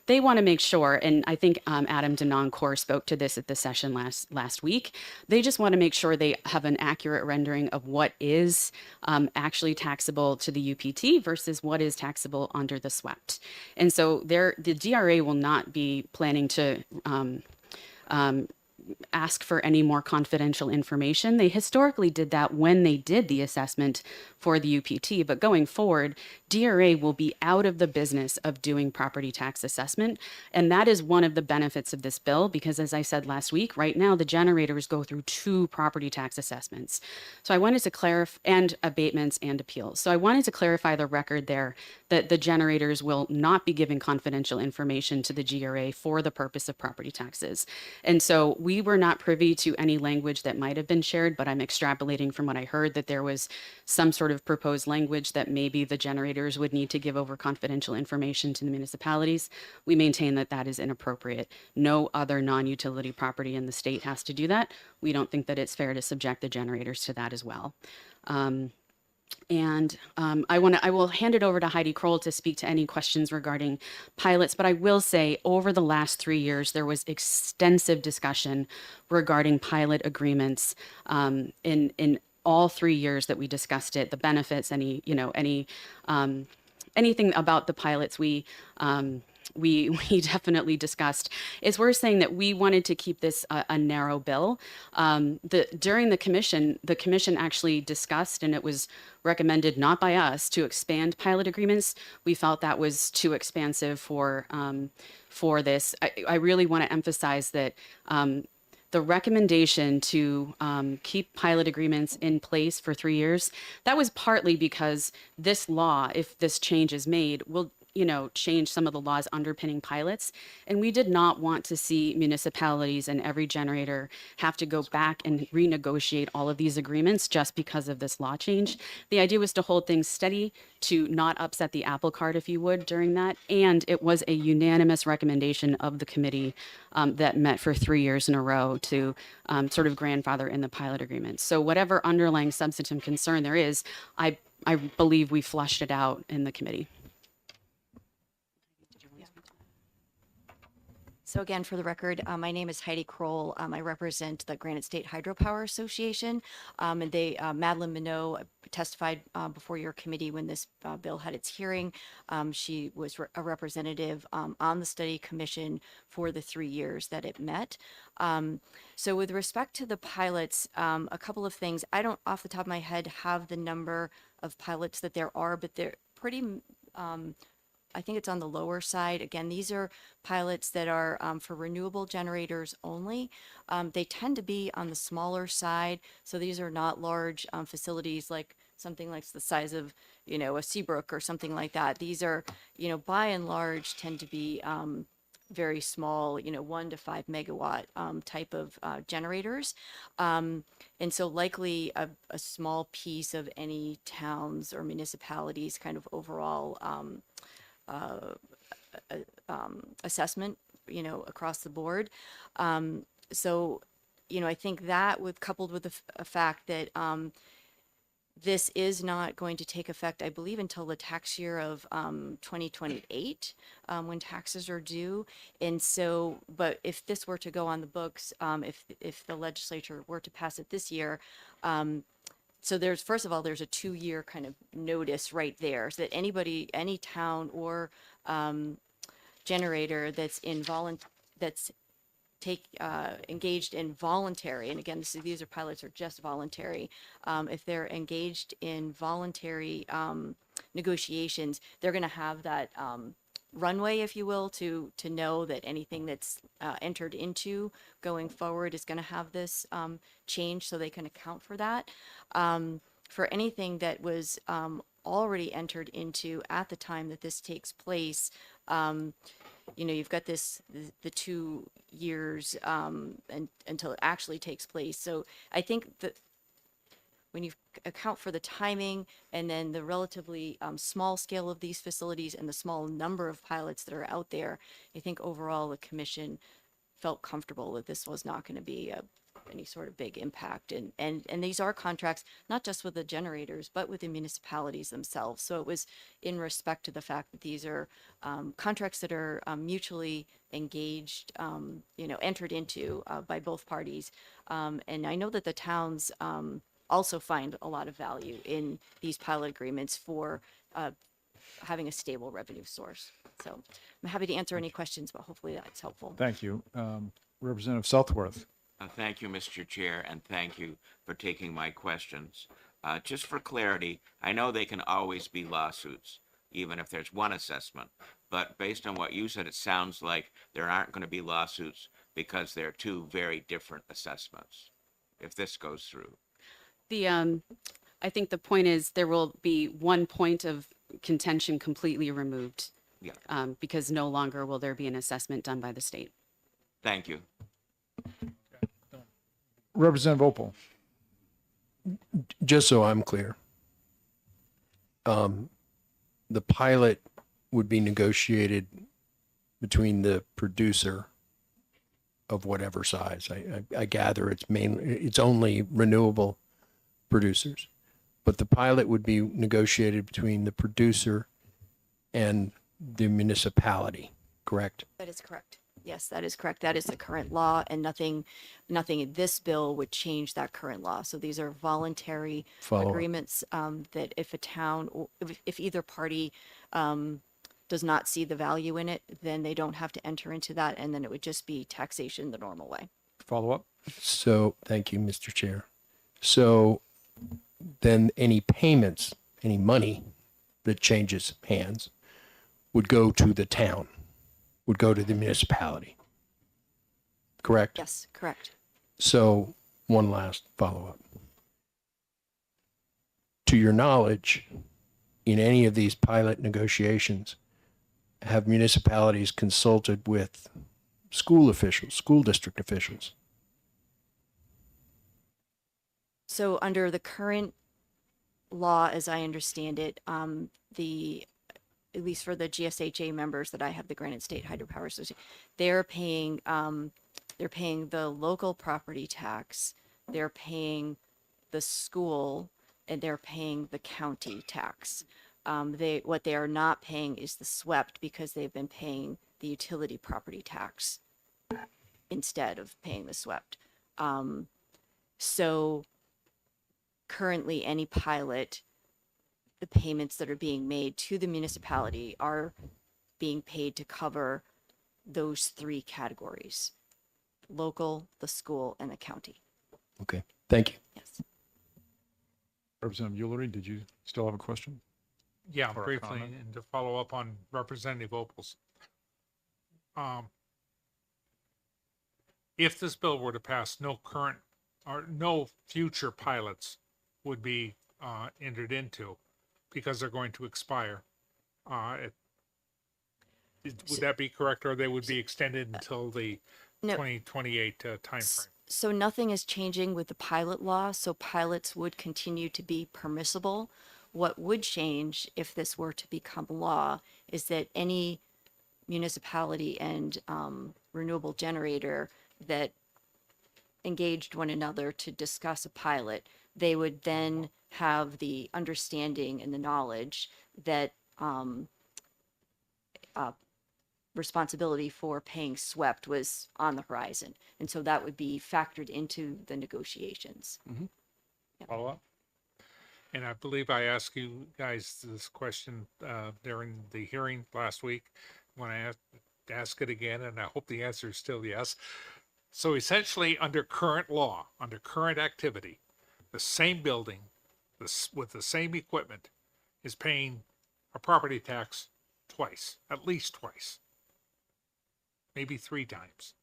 They want to make sure, and I think Adam Denoncourt spoke to this at the session last week, they just want to make sure they have an accurate rendering of what is actually taxable to the UPT versus what is taxable under the SWEPT. And so the DRA will not be planning to ask for any more confidential information. They historically did that when they did the assessment for the UPT, but going forward, DRA will be out of the business of doing property tax assessment. And that is one of the benefits of this bill, because as I said last week, right now the generators go through 2 property tax assessments. So I wanted to clarify, and abatements and appeals. So I wanted to clarify the record there that the generators will not be giving confidential information to the GRA for the purpose of property taxes. And so we were not privy to any language that might have been shared, but I'm extrapolating from what I heard that there was some sort of proposed language that maybe the generators would need to give over confidential information to the municipalities. We maintain that that is inappropriate. No other non-utility property in the state has to do that. We don't think that it's fair to subject the generators to that as well. I will hand it over to Heidi Kroll to speak to any questions regarding pilots, but I will say over the last 3 years, there was extensive discussion regarding pilot agreements in all 3 years that we discussed it, the benefits, anything about the pilots we definitely discussed. Is we're saying that we wanted to keep this a narrow bill. During the commission actually discussed, and it was recommended not by us, to expand pilot agreements. We felt that was too expansive for this. I really want to emphasize that the recommendation to keep pilot agreements in place for 3 years, that was partly because this law, if this change is made, will change some of the laws underpinning pilots. And we did not want to see municipalities and every generator have to go back and renegotiate all of these agreements just because of this law change. The idea was to hold things steady, to not upset the apple cart, if you would, during that. And it was a unanimous recommendation of the committee that met for 3 years in a row to sort of grandfather in the pilot agreements. So whatever underlying substantive concern there is, I believe we flushed it out in the committee. So again, for the record, my name is Heidi Kroll. I represent the Granite State Hydropower Association. And Madeline Minot testified before your committee when this bill had its hearing. She was a representative on the study commission for the 3 years that it met. So with respect to the pilots, a couple of things. I don't, off the top of my head, have the number of pilots that there are, but they're pretty I think it's on the lower side. Again, these are pilots that are for renewable generators only. They tend to be on the smaller side. So these are not large facilities like something like the size of, a Seabrook or something like that. These are, by and large, tend to be very small, 1 to 5 megawatt type of generators. And so likely a small piece of any towns or municipalities kind of overall assessment, across the board. So, I think that coupled with a fact that this is not going to take effect, I believe, until the tax year of 2028, when taxes are due. And so, but if this were to go on the books, if the legislature were to pass it this year, so there's, first of all, there's a 2-year kind of notice right there, so that any town or generator that's engaged in voluntary, and again, these are pilots are just voluntary. If they're engaged in voluntary negotiations, they're going to have that runway, if you will, to know that anything that's entered into going forward is going to have this change, so they can account for that. For anything that was already entered into at the time that this takes place, you've got the 2 years until it actually takes place. So I think that when you account for the timing and then the relatively small scale of these facilities and the small number of pilots that are out there, I think overall the commission felt comfortable that this was not going to be any sort of big impact. And these are contracts, not just with the generators, but with the municipalities themselves. So it was in respect to the fact that these are contracts that are mutually engaged, entered into by both parties. And I know that the towns also find a lot of value in these pilot agreements for having a stable revenue source. So I'm happy to answer any questions, but hopefully that's helpful. Thank you. Representative Southworth. Thank you, Mr. Chair, and thank you for taking my questions. Just for clarity, I know they can always be lawsuits, even if there's one assessment. But based on what you said, it sounds like there aren't going to be lawsuits because they're two very different assessments, if this goes through. I think the point is there will be one point of contention completely removed. Yeah. Because no longer will there be an assessment done by the state. Thank you. Representative Opal. Just so I'm clear, the pilot would be negotiated between the producer of whatever size. I gather it's only renewable producers, but the pilot would be negotiated between the producer and the municipality, correct? That is correct. Yes, that is correct. That is the current law, and nothing in this bill would change that current law. So these are voluntary agreements that if a town, or if either party does not see the value in it, then they don't have to enter into that, and then it would just be taxation the normal way. Follow up. So, thank you, Mr. Chair. So then any payments, any money that changes hands would go to the town, would go to the municipality. Correct? Yes, correct. So one last follow-up. To your knowledge, in any of these pilot negotiations, have municipalities consulted with school officials, school district officials? So under the current law, as I understand it, at least for the GSHA members that I have, the Granite State Hydropower Association, they're paying the local property tax, they're paying the school, and they're paying the county tax. What they are not paying is the SWEPT, because they've been paying the utility property tax instead of paying the SWEPT. So currently any pilot, the payments that are being made to the municipality are being paid to cover those 3 categories: local, the school, and the county. Okay, thank you. Yes. Representative Ullery, did you still have a question? Yeah, Or a briefly, comment? and to follow up on Representative Opal's. If this bill were to pass, no current or no future pilots would be entered into because they're going to expire. Would that be correct, or they would be extended until the No. 2028 timeframe? So nothing is changing with the pilot law, so pilots would continue to be permissible. What would change if this were to become law is that any municipality and renewable generator that engaged one another to discuss a pilot, they would then have the understanding and the knowledge that responsibility for paying SWEPT was on the horizon. And so that would be factored into the negotiations. Follow up? And I believe I asked you guys this question during the hearing last week when I ask it again, and I hope the answer is still yes. So essentially, under current law, under current activity, the same building with the same equipment is paying a property tax twice, at least twice, maybe 3 times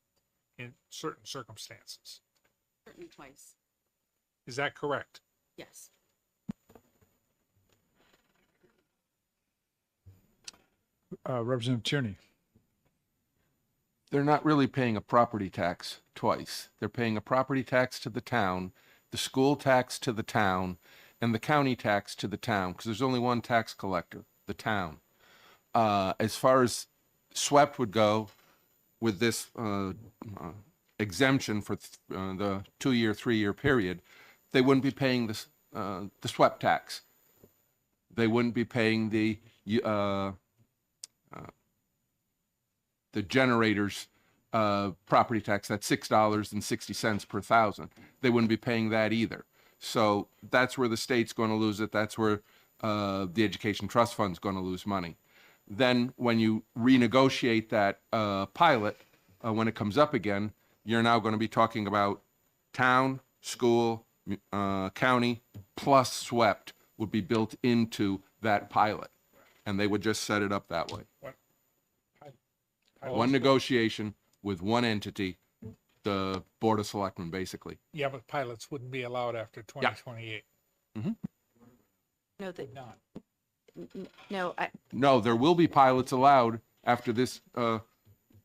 in certain circumstances. Certainly twice. Is that correct? Yes. Representative Tierney. They're not really paying a property tax twice. They're paying a property tax to the town, the school tax to the town, and the county tax to the town, because there's only one tax collector, the town. As far as SWEPT would go with this exemption for the 2-year, 3-year period, they wouldn't be paying the SWEPT tax. They wouldn't be paying the generator's property tax, that's $6.60 per thousand. They wouldn't be paying that either. So that's where the state's going to lose it. That's where the Education Trust Fund's going to lose money. Then when you renegotiate that pilot, when it comes up again, you're now going to be talking about town, school, county, plus SWEPT would be built into that pilot. And they would just set it up that way. One negotiation with one entity, the Board of Selectmen, basically. Yeah, but pilots wouldn't be allowed after 2028. No, that, Not. no, No, there will be pilots allowed after this,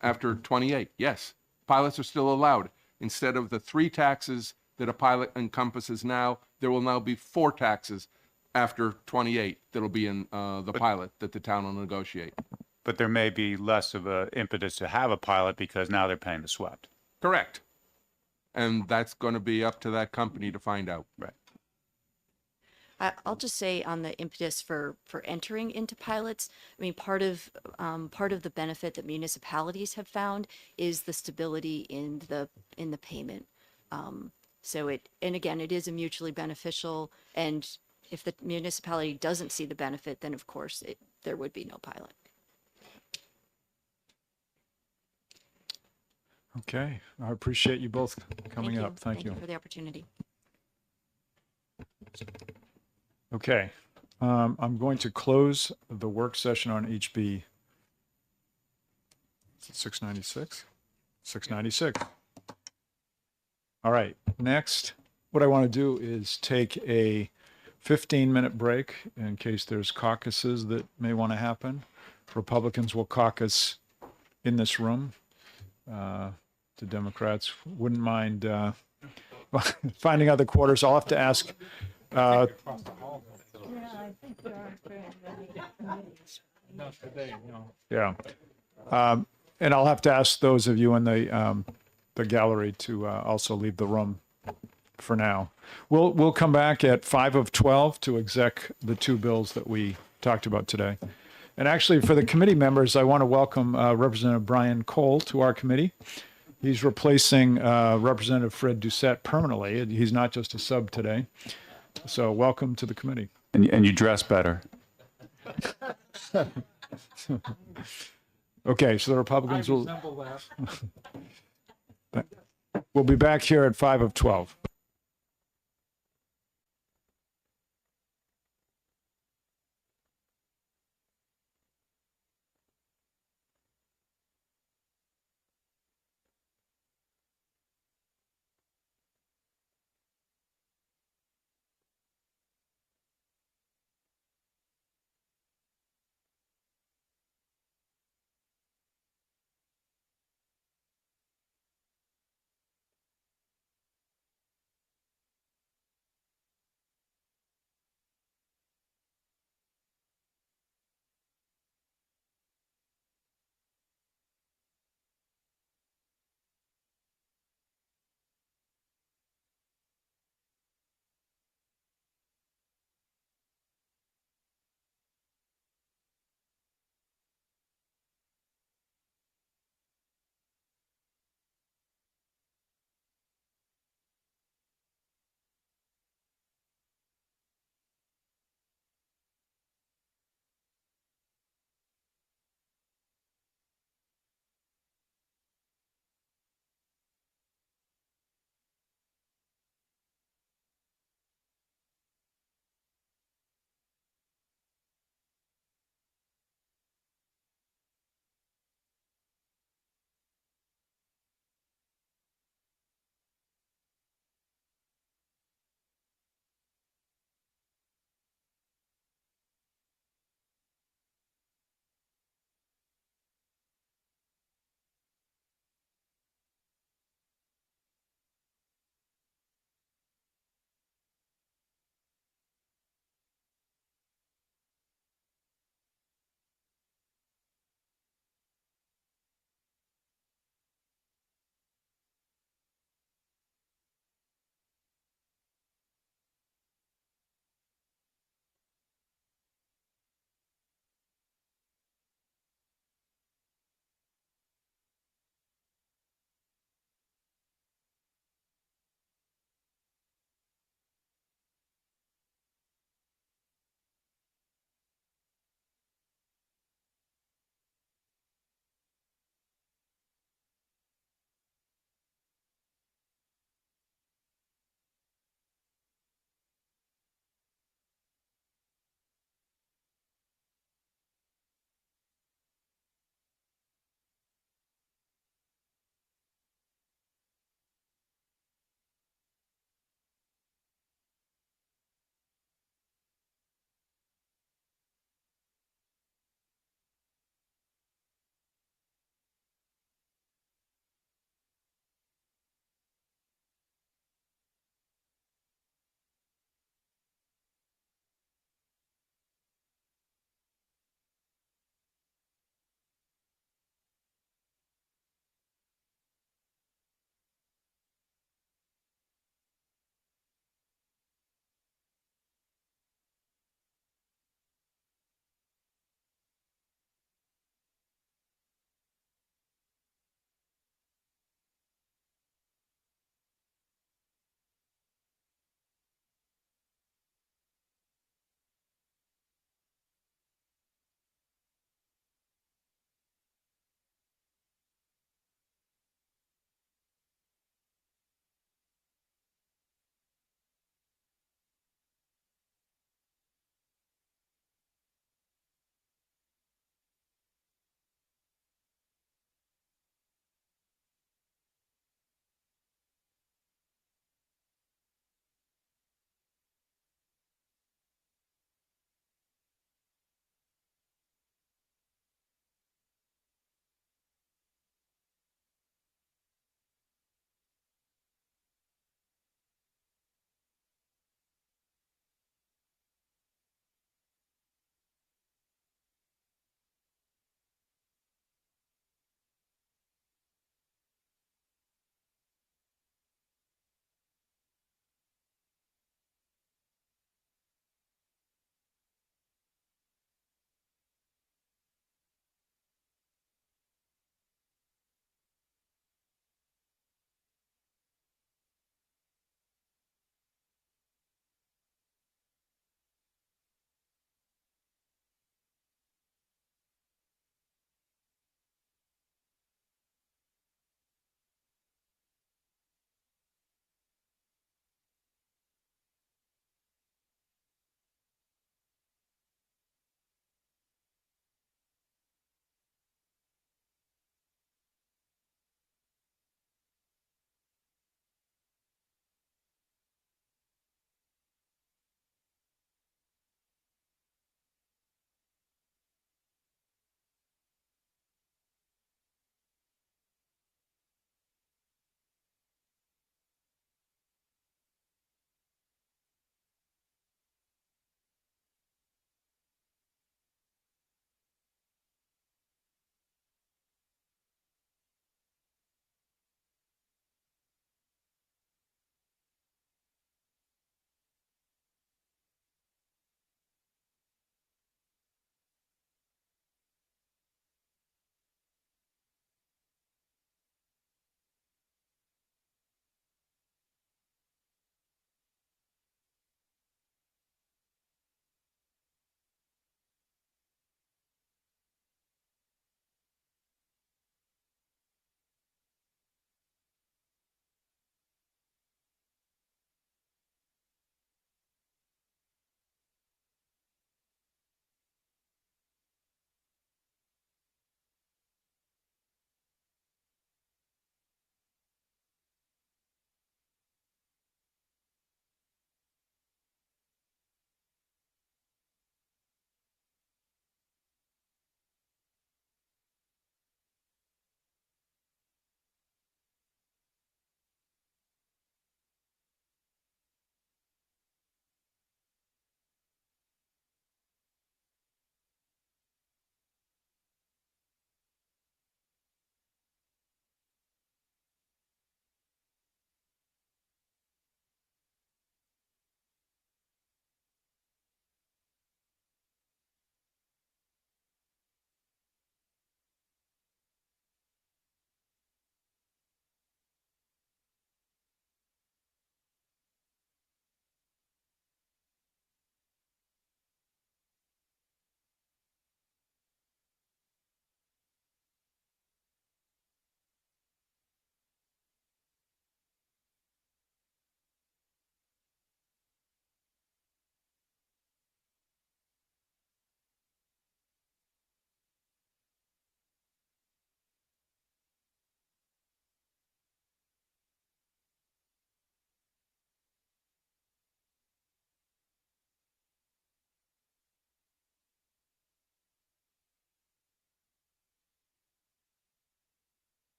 after 28. Yes, pilots are still allowed. Instead of the 3 taxes that a pilot encompasses now, there will now be 4 taxes after 28 that'll be in the pilot that the town will negotiate. But there may be less of a impetus to have a pilot because now they're paying the SWEPT. Correct. And that's going to be up to that company to find out. Right. I'll just say on the impetus for entering into pilots, I mean, part of the benefit that municipalities have found is the stability in the payment. So and again, it is a mutually beneficial, and if the municipality doesn't see the benefit, then of course there would be no pilot. Okay, I appreciate you both coming up. Thank you. For the opportunity. Okay, I'm going to close the work session on HB 696. 696. All right, next, what I want to do is take a 15-minute break in case there's caucuses that may want to happen. Republicans will caucus in this room. The Democrats wouldn't mind finding other quarters. I'll have to ask. Yeah, I think there aren't very many committees. Not today, no. Yeah. And I'll have to ask those of you in the gallery to also leave the room for now. We'll come back at 5 of 12 to exec the 2 bills that we talked about today. And actually, for the committee members, I want to welcome Representative Brian Cole to our committee. He's replacing Representative Fred Doucette permanently. He's not just a sub today. So welcome to the committee. And you dress better. Okay, so the Republicans will Resemble that. we'll be back here at 5 of 12.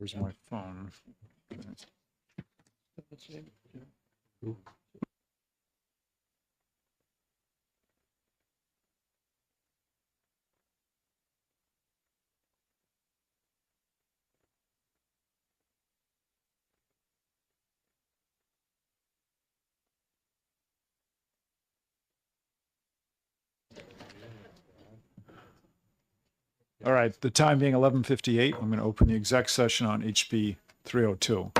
Where's my phone? All right, the time being 11:58, I'm going to open the exec session on HB 302.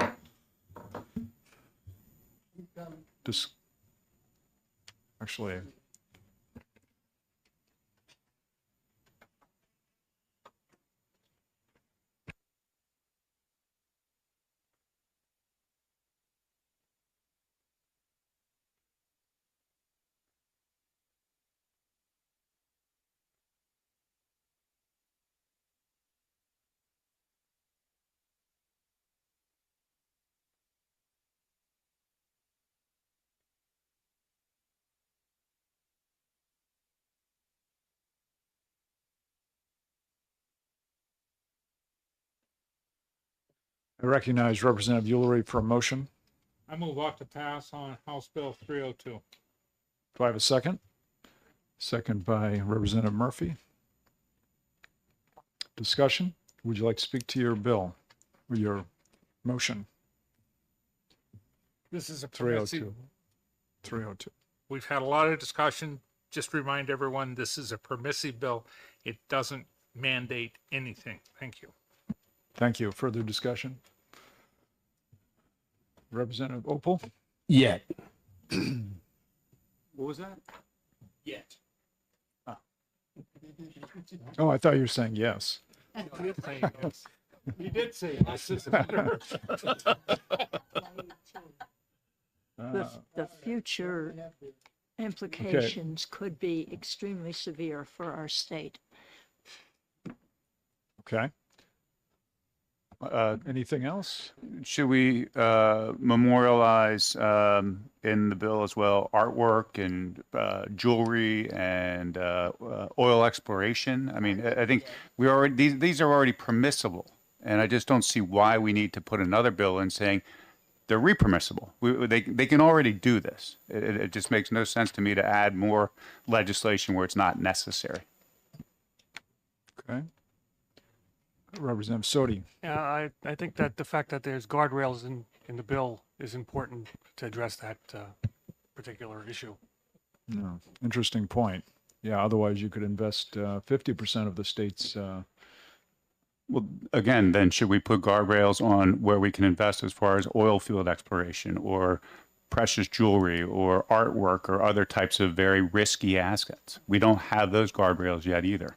Just, actually, I recognize Representative Ulrich for a motion. I move ought to pass on House Bill 302. Do I have a second? Second by Representative Murphy. Discussion? Would you like to speak to your bill or your motion? This is a 302. 302. We've had a lot of discussion. Just remind everyone, this is a permissive bill. It doesn't mandate anything. Thank you. Thank you. Further discussion? Representative Opal? Yet. What was that? Yet. Oh, I thought you were saying yes. You did say yes, isn't it? The future implications could be extremely severe for our state. Okay. Anything else? Should we memorialize in the bill as well artwork and jewelry and oil exploration? I mean, I think we already these are already permissible, and I just don't see why we need to put another bill in saying they're repermissible. They can already do this. It just makes no sense to me to add more legislation where it's not necessary. Okay. Representative Sodi. Yeah, I think that the fact that there's guardrails in the bill is important to address that particular issue. No, interesting point. Yeah, otherwise you could invest 50% of the state's. Well, again, then should we put guardrails on where we can invest as far as oil field exploration or precious jewelry or artwork or other types of very risky assets? We don't have those guardrails yet either.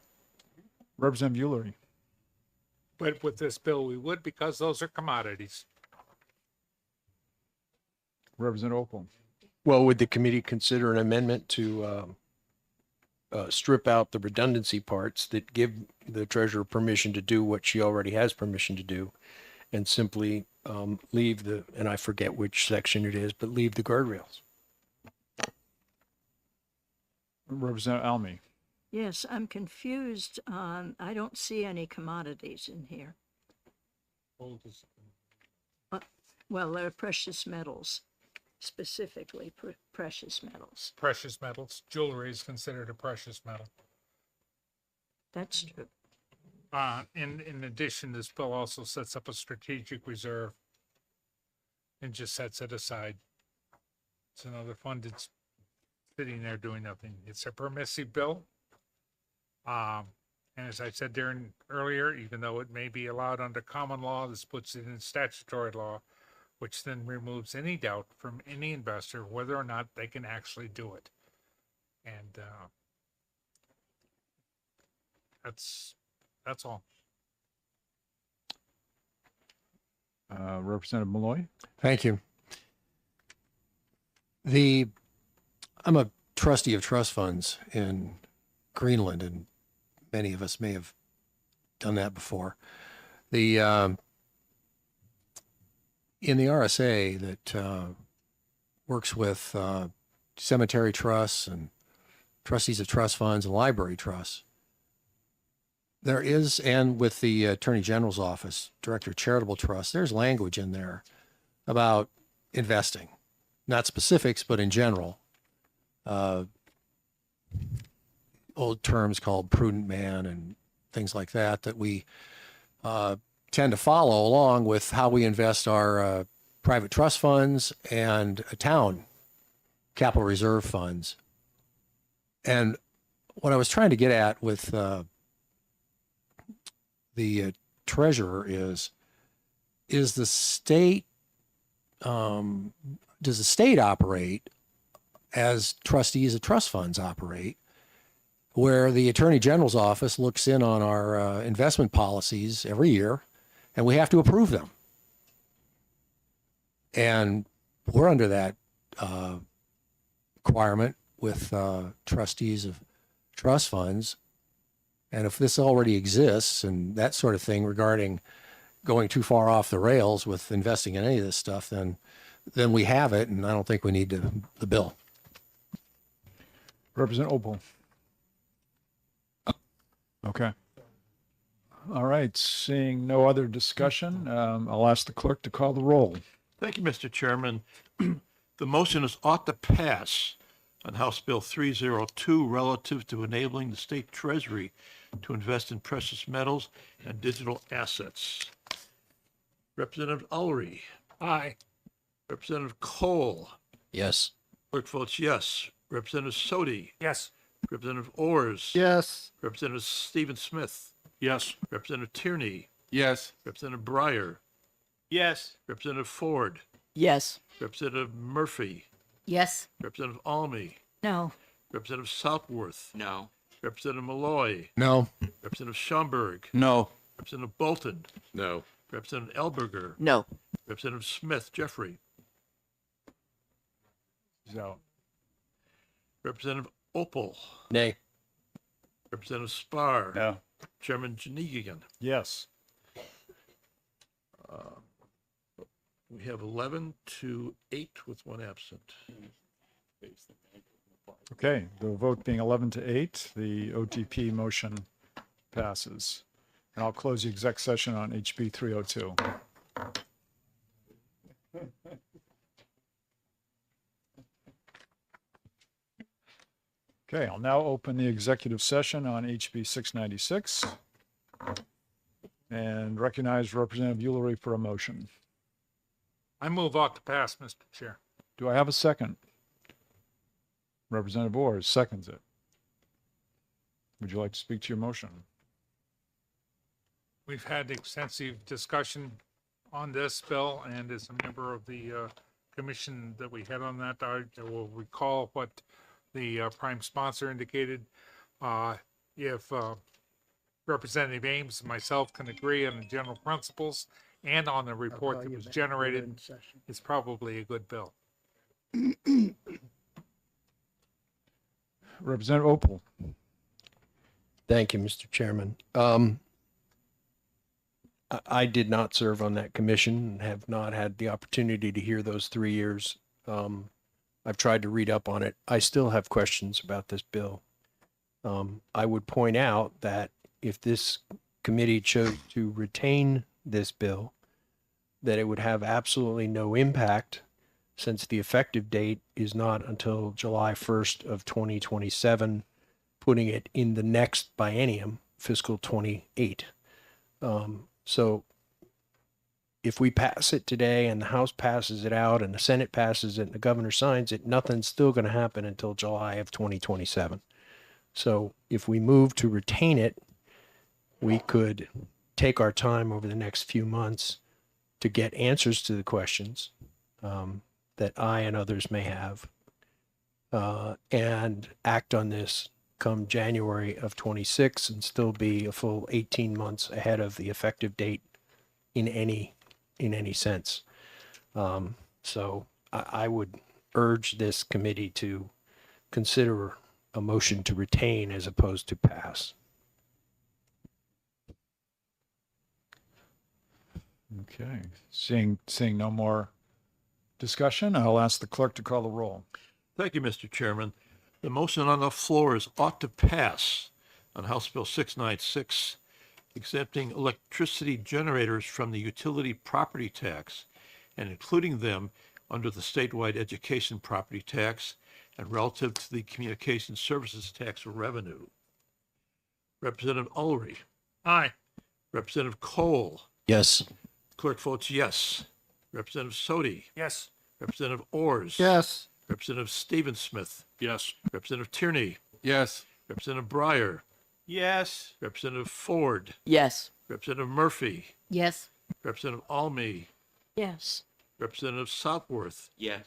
Representative Ulrich. But with this bill, we would, because those are commodities. Representative Opal. Well, would the committee consider an amendment to strip out the redundancy parts that give the treasurer permission to do what she already has permission to do and simply leave the, and I forget which section it is, but leave the guardrails? Representative Almy. Yes, I'm confused on, I don't see any commodities in here. Well, they're precious metals, specifically precious metals. Precious metals. Jewelry is considered a precious metal. That's true. In addition, this bill also sets up a strategic reserve and just sets it aside. It's another fund that's sitting there doing nothing. It's a permissive bill. And as I said earlier, even though it may be allowed under common law, this puts it in statutory law, which then removes any doubt from any investor whether or not they can actually do it. And that's all. Representative Malloy. Thank you. I'm a trustee of trust funds in Greenland, and many of us may have done that before. In the RSA that works with cemetery trusts and trustees of trust funds and library trusts, There is, and with the Attorney General's office, Director of Charitable Trust, there's language in there about investing, not specifics, but in general. Old terms called prudent man and things like that, that we tend to follow along with how we invest our private trust funds and town capital reserve funds. And what I was trying to get at with the treasurer is the state, does the state operate as trustees of trust funds operate, where the Attorney General's office looks in on our investment policies every year and we have to approve them. And we're under that requirement with trustees of trust funds. And if this already exists and that sort of thing regarding going too far off the rails with investing in any of this stuff, then we have it, and I don't think we need the bill. Representative Opal. Okay. All right. Seeing no other discussion, I'll ask the clerk to call the roll. Thank you, Mr. Chairman. The motion is ought to pass on House Bill 302 relative to enabling the state treasury to invest in precious metals and digital assets. Representative Ulrey. Aye. Representative Cole. Yes. Clerk votes yes. Representative Sodi. Yes. Representative Ors. Yes. Representative Stephen Smith. Yes. Representative Tierney. Yes. Representative Breyer. Yes. Representative Ford. Yes. Representative Murphy. Yes. Representative Almy. No. Representative Southworth. No. Representative Malloy. No. Representative Schomburg. No. Representative Bolton. No. Representative Elberger. No. Representative Smith Jeffrey. So, Representative Opal. Nay. Representative Spar. No. Chairman Janegigan. yes. We have 11 to 8 with one absent. Okay. The vote being 11 to 8, the OTP motion passes. And I'll close the exec session on HB 302. Okay, I'll now open the executive session on HB 696 and recognize Representative Ullery for a motion. I move ought to pass, Mr. Chair. Do I have a second? Representative Ors seconds it. Would you like to speak to your motion? We've had extensive discussion on this bill, and as a member of the commission that we had on that, I will recall what the prime sponsor indicated. If Representative Ames and myself can agree on the general principles and on the report that was generated, it's probably a good bill. Representative Opal. Thank you, Mr. Chairman. I did not serve on that commission and have not had the opportunity to hear those 3 years. I've tried to read up on it. I still have questions about this bill. I would point out that if this committee chose to retain this bill, that it would have absolutely no impact since the effective date is not until July 1st of 2027, putting it in the next biennium, fiscal 28. So if we pass it today and the House passes it out and the Senate passes it and the governor signs it, nothing's still going to happen until July of 2027. So if we move to retain it, we could take our time over the next few months to get answers to the questions that I and others may have, and act on this come January of 26 and still be a full 18 months ahead of the effective date in any sense. So I would urge this committee to consider a motion to retain as opposed to pass. Okay, seeing no more discussion, I'll ask the clerk to call the roll. Thank you, Mr. Chairman. The motion on the floor is ought to pass on House Bill 696 exempting electricity generators from the utility property tax and including them under the statewide education property tax and relative to the communication services tax revenue. Representative Ulrich. Aye. Representative Cole. Yes. Clerk votes yes. Representative Sodi. Yes. Representative Ors. Yes. Representative Stephen Smith. Yes. Representative Tierney. Yes. Representative Breyer. Yes. Representative Ford. Yes. Representative Murphy. Yes. Representative Almy. Yes. Representative Southworth. Yes.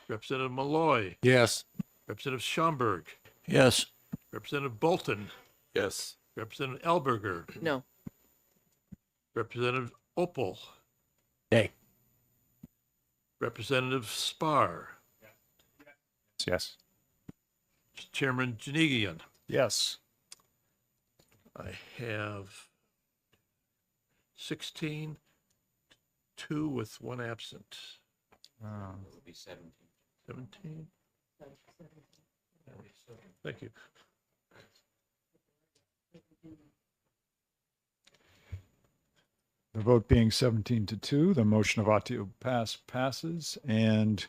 Representative Malloy. Yes. Representative Schomburg. Yes. Representative Bolton. Yes. Representative Elberger. No. Representative Opel. Nay. Representative Spar. Yes. Chairman Janigian. Yes. I have 16, 2 with 1 absent. It will be 17. 17? Thank you. The vote being 17-2, the motion of ought to pass passes. And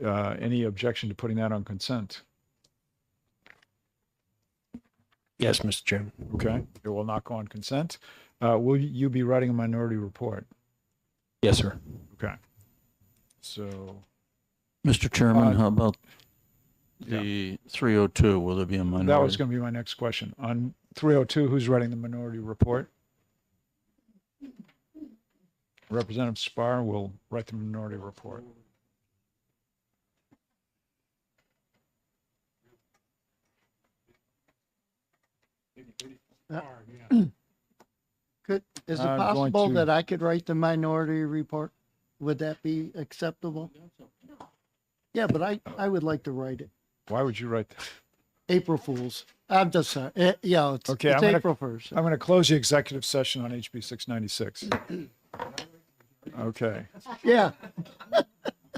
any objection to putting that on consent? Yes, Mr. Chairman. Okay, it will not go on consent. Will you be writing a minority report? Yes, sir. Okay. So, Mr. Chairman, Uh, how about the 302? Will there be a minority? that was going to be my next question. On 302, who's writing the minority report? Representative Spar will write the minority report. Is it I'm going possible to- that I could write the minority report? Would that be acceptable? Yeah, but I would like to write it. Why would you write that? April Fools. I'm just sorry. Yeah, it's, Okay, it's I'm gonna- April 1st. I'm going to close the executive session on HB 696. Okay. Yeah.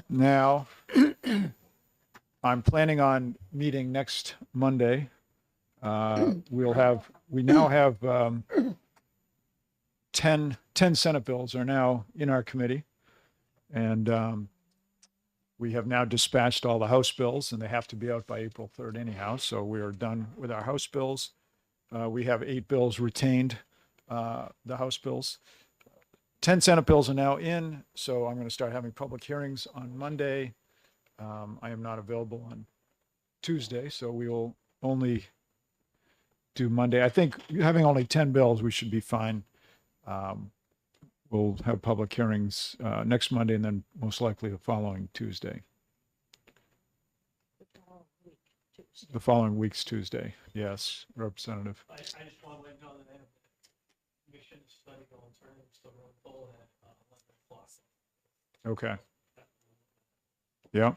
Now, I'm planning on meeting next Monday. We now have 10 Senate bills are now in our committee. And we have now dispatched all the House bills, and they have to be out by April 3rd anyhow. So we are done with our House bills. We have 8 bills retained, the House bills. 10 Senate bills are now in, so I'm going to start having public hearings on Monday. I am not available on Tuesday, so we will only do Monday. I think having only 10 bills, we should be fine. We'll have public hearings next Monday and then most likely the following Tuesday. The following week's Tuesday. Yes, Representative. I just want to let you know that I have the commission study alternatives still run full at 11 o'clock. Okay. Yeah.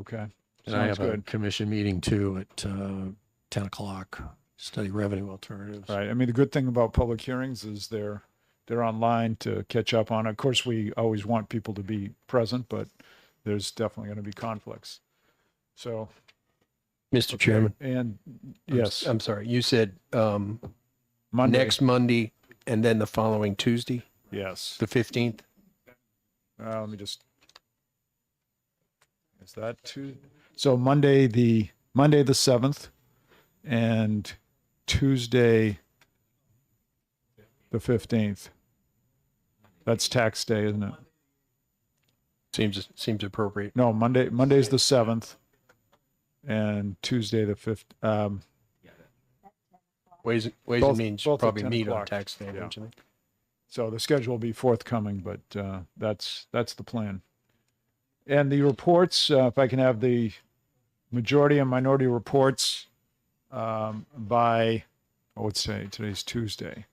Okay. And I Sounds have a good. commission meeting too at 10 o'clock, study revenue alternatives. Right. I mean, the good thing about public hearings is they're online to catch up on. Of course, we always want people to be present, but there's definitely going to be conflicts. So, Mr. Chairman. and I'm yes, I'm sorry. You said Monday. next Monday and then the following Tuesday, Yes. the 15th. Let me just. Is that two? So Monday the 7th, and Tuesday the 15th. That's tax day, isn't it? Seems appropriate. No, Monday's the 7th, and Tuesday the 5th. Ways Both- and Means both at probably 10 meet on o'clock. tax day, Yeah. don't you think? So the schedule will be forthcoming, but that's the plan. And the reports, if I can have the majority and minority reports by, let's say today's Tuesday.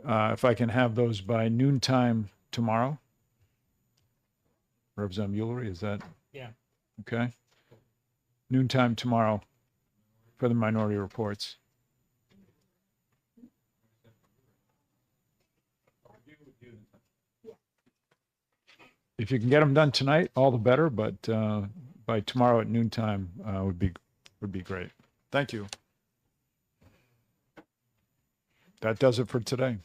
If I can have those by noontime tomorrow. Representative Ulrich, is that? Yeah. Okay. Noontime tomorrow for the minority reports. If you can get them done tonight, all the better, but by tomorrow at noontime would be great. Thank you. That does it for today.